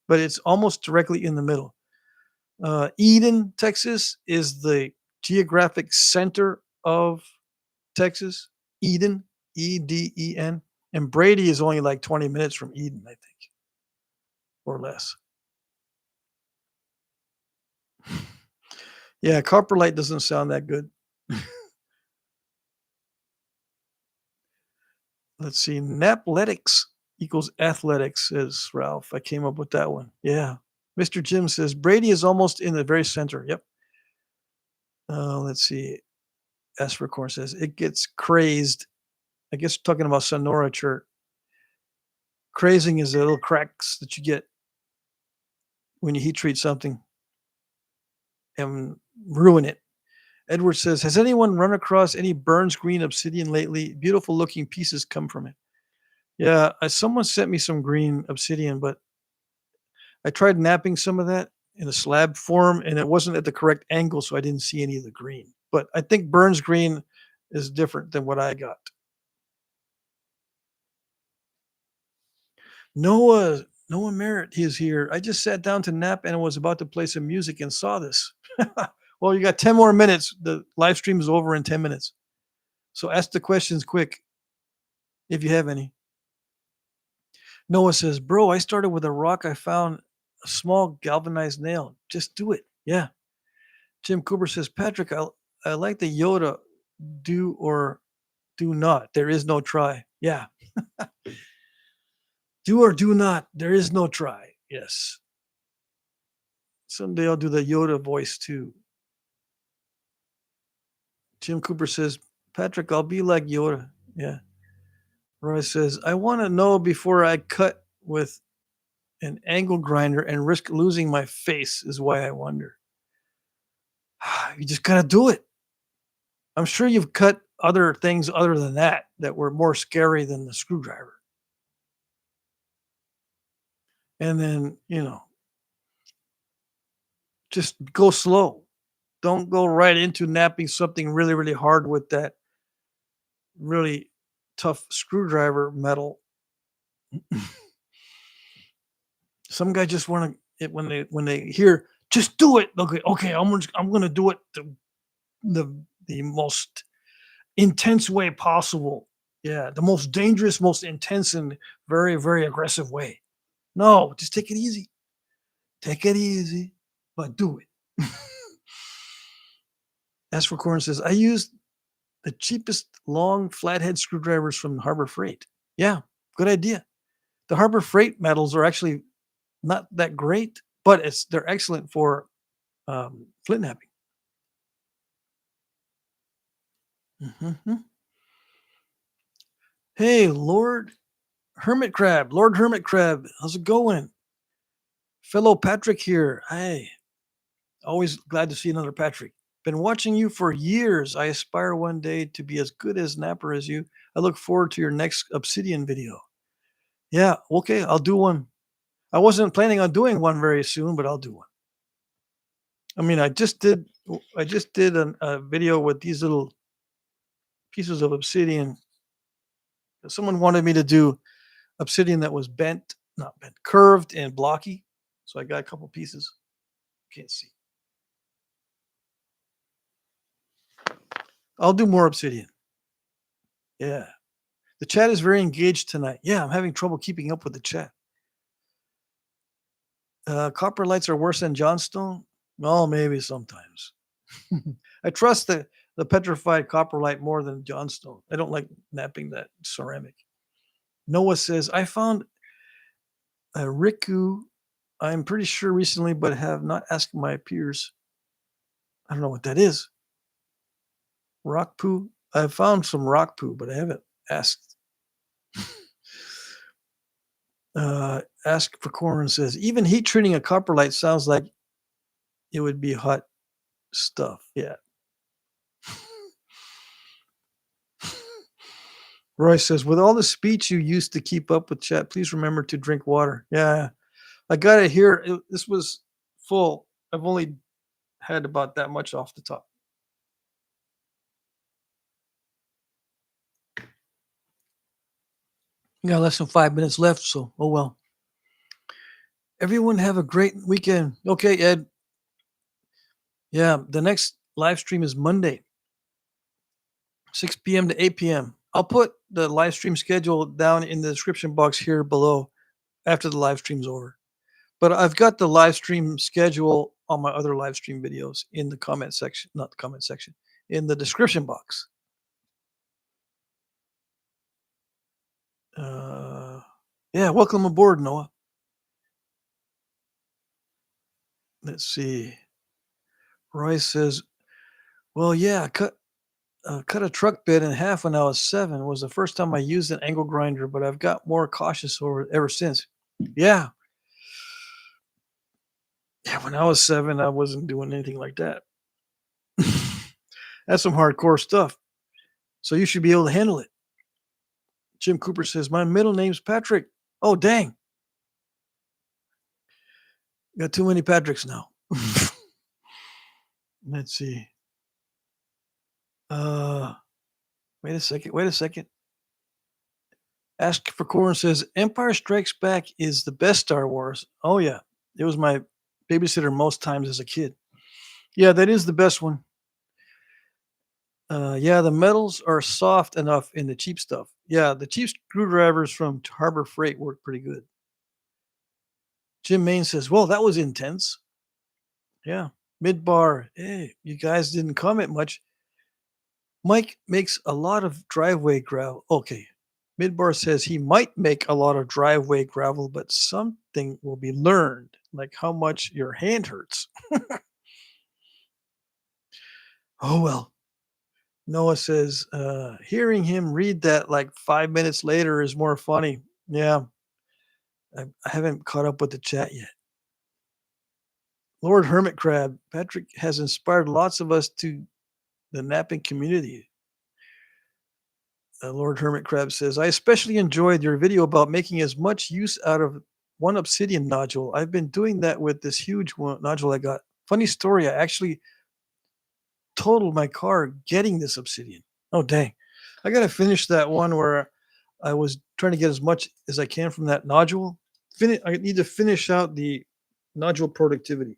But it's almost directly in the middle. Eden, Texas is the geographic center of Texas. Eden, Eden. And Brady is only like 20 minutes from Eden, I think, or less. Yeah, Copperlight doesn't sound that good. Let's see. Napletics equals athletics, says Ralph. I came up with that one. Yeah. Mr. Jim says Brady is almost in the very center. Yep. Let's see. S for Corn says it gets crazed. I guess talking about Sonora chirp. Crazing is the little cracks that you get when you heat treat something and ruin it. Edward says, has anyone run across any Burns Green obsidian lately? Beautiful looking pieces come from it. Yeah, someone sent me some green obsidian, but I tried knapping some of that in a slab form, and it wasn't at the correct angle, so I didn't see any of the green. But I think Burns Green is different than what I got. Noah Merritt is here. I just sat down to nap and was about to play some music and saw this. Well, you got 10 more minutes. The live stream is over in 10 minutes. So ask the questions quick if you have any. Noah says, "Bro, I started with a rock. I found a small galvanized nail. Just do it." Yeah. Jim Cooper says, "Patrick, I like the Yoda, do or do not. There is no try." Yeah. Do or do not. There is no try. Yes. Someday I'll do the Yoda voice too. Jim Cooper says, "Patrick, I'll be like Yoda." Yeah. Roy says, "I want to know before I cut with an angle grinder and risk losing my face is why I wonder." You just gotta do it. I'm sure you've cut other things other than that were more scary than the screwdriver. And then, just go slow. Don't go right into napping something really, really hard with that really tough screwdriver metal. Some guys just want to when they hear just do it. Okay, okay, I'm gonna do it the most intense way possible. Yeah, the most dangerous, most intense, and very, very aggressive way. No, just take it easy. Take it easy, but do it. As for Corn says, I used the cheapest long flathead screwdrivers from Harbor Freight. Yeah, good idea. The Harbor Freight metals are actually not that great, but they're excellent for flint knapping. Mhm. Hey, Lord Hermit Crab, how's it going? Fellow Patrick here. Hey, always glad to see another Patrick. Been watching you for years. I aspire one day to be as good as Napper as you. I look forward to your next Obsidian video. Yeah, okay, I'll do one. I wasn't planning on doing one very soon, but I'll do one. I mean, I just did a video with these little pieces of obsidian. Someone wanted me to do obsidian that was bent, not bent, curved and blocky. So I got a couple pieces. Can't see. I'll do more obsidian. Yeah. The chat is very engaged tonight. Yeah, I'm having trouble keeping up with the chat. Copper lights are worse than Johnstone? Well, maybe sometimes. I trust the petrified copper light more than Johnstone. I don't like napping that ceramic. Noah says, I found a Riku, I'm pretty sure recently, but have not asked my peers. I don't know what that is. Rock poo? I found some rock poo, but I haven't asked. Ask for Corn says, even heat treating a copper light sounds like it would be hot stuff. Yeah. Roy says, with all the speech you used to keep up with chat, please remember to drink water. Yeah. I got it here. This was full. I've only had about that much off the top. You got less than 5 minutes left, so oh well. Everyone have a great weekend. Okay, Ed. Yeah, the next live stream is Monday, 6 p.m. to 8 p.m. I'll put the live stream schedule down in the description box here below after the live stream's over. But I've got the live stream schedule on my other live stream videos in the comment section, not the comment section, in the description box. Yeah, welcome aboard, Noah. Let's see. Roy says, well, yeah, cut a truck bed in half when I was 7. It was the first time I used an angle grinder, but I've got more cautious ever since. Yeah. Yeah, when I was 7, I wasn't doing anything like that. That's some hardcore stuff. So you should be able to handle it. Jim Cooper says, my middle name's Patrick. Oh, dang. Got too many Patricks now. Let's see. Wait a second. Ask for Corn says, Empire Strikes Back is the best Star Wars. Oh, yeah. It was my babysitter most times as a kid. Yeah, that is the best one. Yeah, the metals are soft enough in the cheap stuff. Yeah, the cheap screwdrivers from Harbor Freight work pretty good. Jim Main says, "Well, that was intense." Yeah, Midbar. Hey, you guys didn't comment much. Mike makes a lot of driveway gravel. Okay. Midbar says he might make a lot of driveway gravel, but something will be learned, like how much your hand hurts. Oh, well. Noah says, hearing him read that like 5 minutes later is more funny. Yeah, I haven't caught up with the chat yet. Lord Hermit Crab, Patrick has inspired lots of us to the napping community. Lord Hermit Crab says, I especially enjoyed your video about making as much use out of one obsidian nodule. I've been doing that with this huge nodule I got. Funny story, I actually totaled my car getting this obsidian. Oh, dang. I got to finish that one where I was trying to get as much as I can from that nodule. I need to finish out the nodule productivity.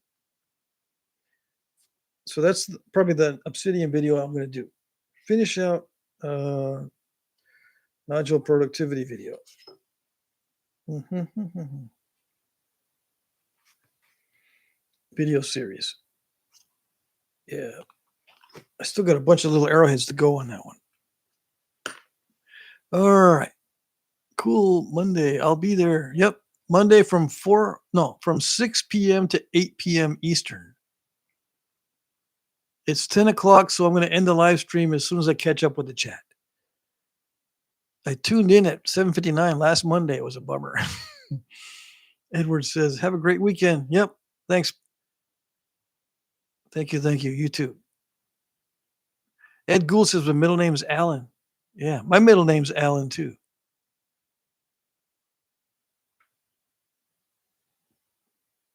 So that's probably the obsidian video I'm going to do. Finish out uh, nodule productivity video. Video series. Yeah. I still got a bunch of little arrowheads to go on that one. All right. Cool. Monday. I'll be there. Yep. Monday from from 6 p.m. to 8 p.m. Eastern. It's 10 o'clock, so I'm going to end the live stream as soon as I catch up with the chat. I tuned in at 7:59 last Monday. It was a bummer. Edward says, have a great weekend. Yep. Thanks. Thank you. Thank you. You too. Ed Gould says, my middle name's Alan. Yeah, my middle name's Alan too.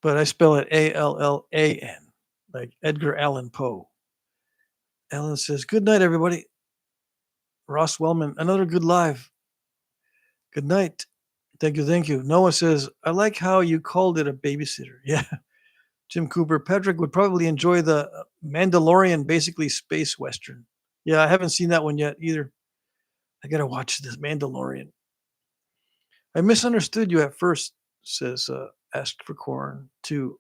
But I spell it Allan, like Edgar Allan Poe. Alan says, good night, everybody. Ross Wellman, another good live. Good night. Thank you. Thank you. Noah says, I like how you called it a babysitter. Yeah. Jim Cooper, Patrick would probably enjoy the Mandalorian, basically space western. Yeah, I haven't seen that one yet either. I got to watch this Mandalorian. I misunderstood you at first, says Asked for Corn to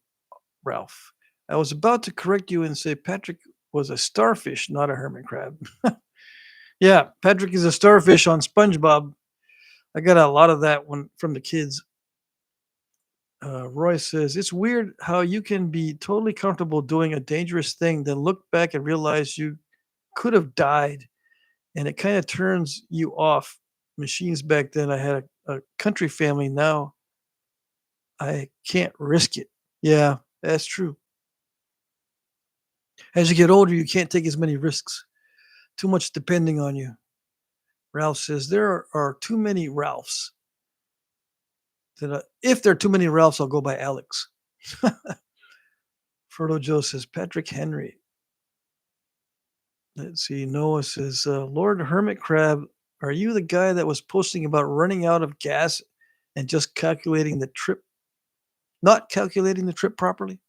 Ralph. I was about to correct you and say Patrick was a starfish, not a hermit crab. Yeah, Patrick is a starfish on SpongeBob. I got a lot of that one from the kids. Roy says, it's weird how you can be totally comfortable doing a dangerous thing, then look back and realize you could have died. And it kind of turns you off. Machines back then, I had a country family. Now I can't risk it. Yeah, that's true. As you get older, you can't take as many risks. Too much depending on you. Ralph says, there are too many Ralphs. If there are too many Ralphs, I'll go by Alex. Frodo Joe says, Patrick Henry. Let's see. Noah says, Lord Hermit Crab, are you the guy that was posting about running out of gas and just calculating the trip? Not calculating the trip properly?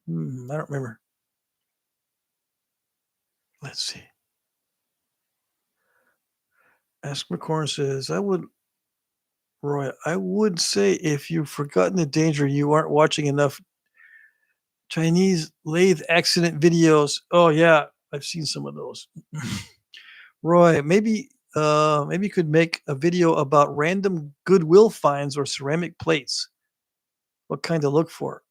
I don't remember. Let's see. Ask McCorn says, Roy, I would say if you've forgotten the danger, you aren't watching enough Chinese lathe accident videos. Oh yeah, I've seen some of those. Roy, maybe you could make a video about random Goodwill finds or ceramic plates. What kind to look for?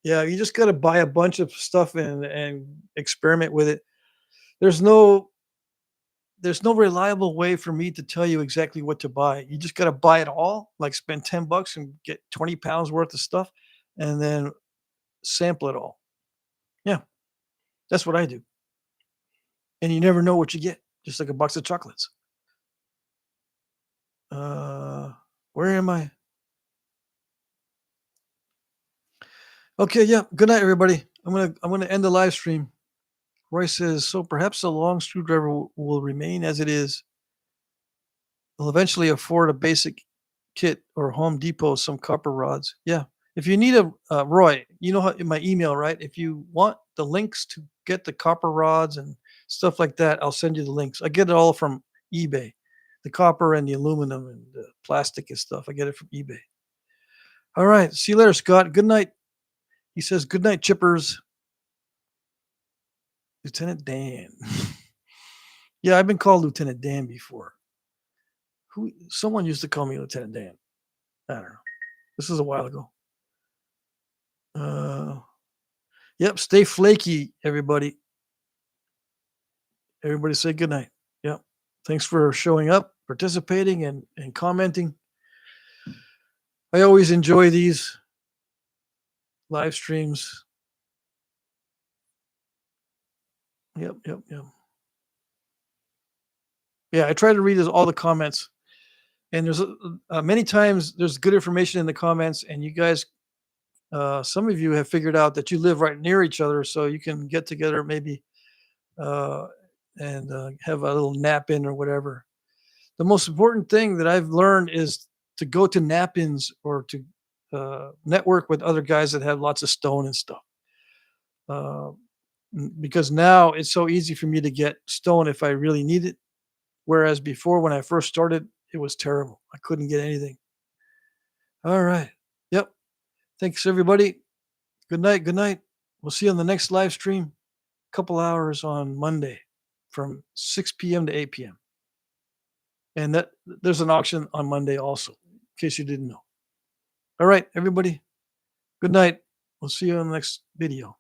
Yeah, you just got to buy a bunch of stuff and experiment with it. There's no reliable way for me to tell you exactly what to buy. You just got to buy it all, like spend $10 and get 20 pounds worth of stuff, and then sample it all. Yeah, that's what I do. And you never know what you get, just like a box of chocolates. Where am I? Okay, yeah. Good night, everybody. I'm gonna end the live stream. Roy says, so perhaps a long screwdriver will remain as it is. Will eventually afford a basic kit or Home Depot some copper rods. Yeah. If you need a Roy, you know how in my email, right? If you want the links to get the copper rods and stuff like that, I'll send you the links. I get it all from eBay. The copper and the aluminum and the plastic and stuff. I get it from eBay. All right. See you later, Scott. Good night. He says, good night, chippers. Lieutenant Dan. Yeah, I've been called Lieutenant Dan before. Someone used to call me Lieutenant Dan. I don't know. This is a while ago. Yep, stay flaky, everybody. Everybody say good night. Yep. Thanks for showing up, participating, and commenting. I always enjoy these live streams. Yep. Yeah, I try to read all the comments. And there's many times there's good information in the comments, and you guys, some of you have figured out that you live right near each other, so you can get together maybe and have a little nap in or whatever. The most important thing that I've learned is to go to nap-ins or to network with other guys that have lots of stone and stuff. Because now it's so easy for me to get stone if I really need it. Whereas before, when I first started, it was terrible. I couldn't get anything. All right. Yep. Thanks, everybody. Good night. Good night. We'll see you on the next live stream, couple hours on Monday from 6 p.m. to 8 p.m. And there's an auction on Monday also, in case you didn't know. All right, everybody. Good night. We'll see you on the next video.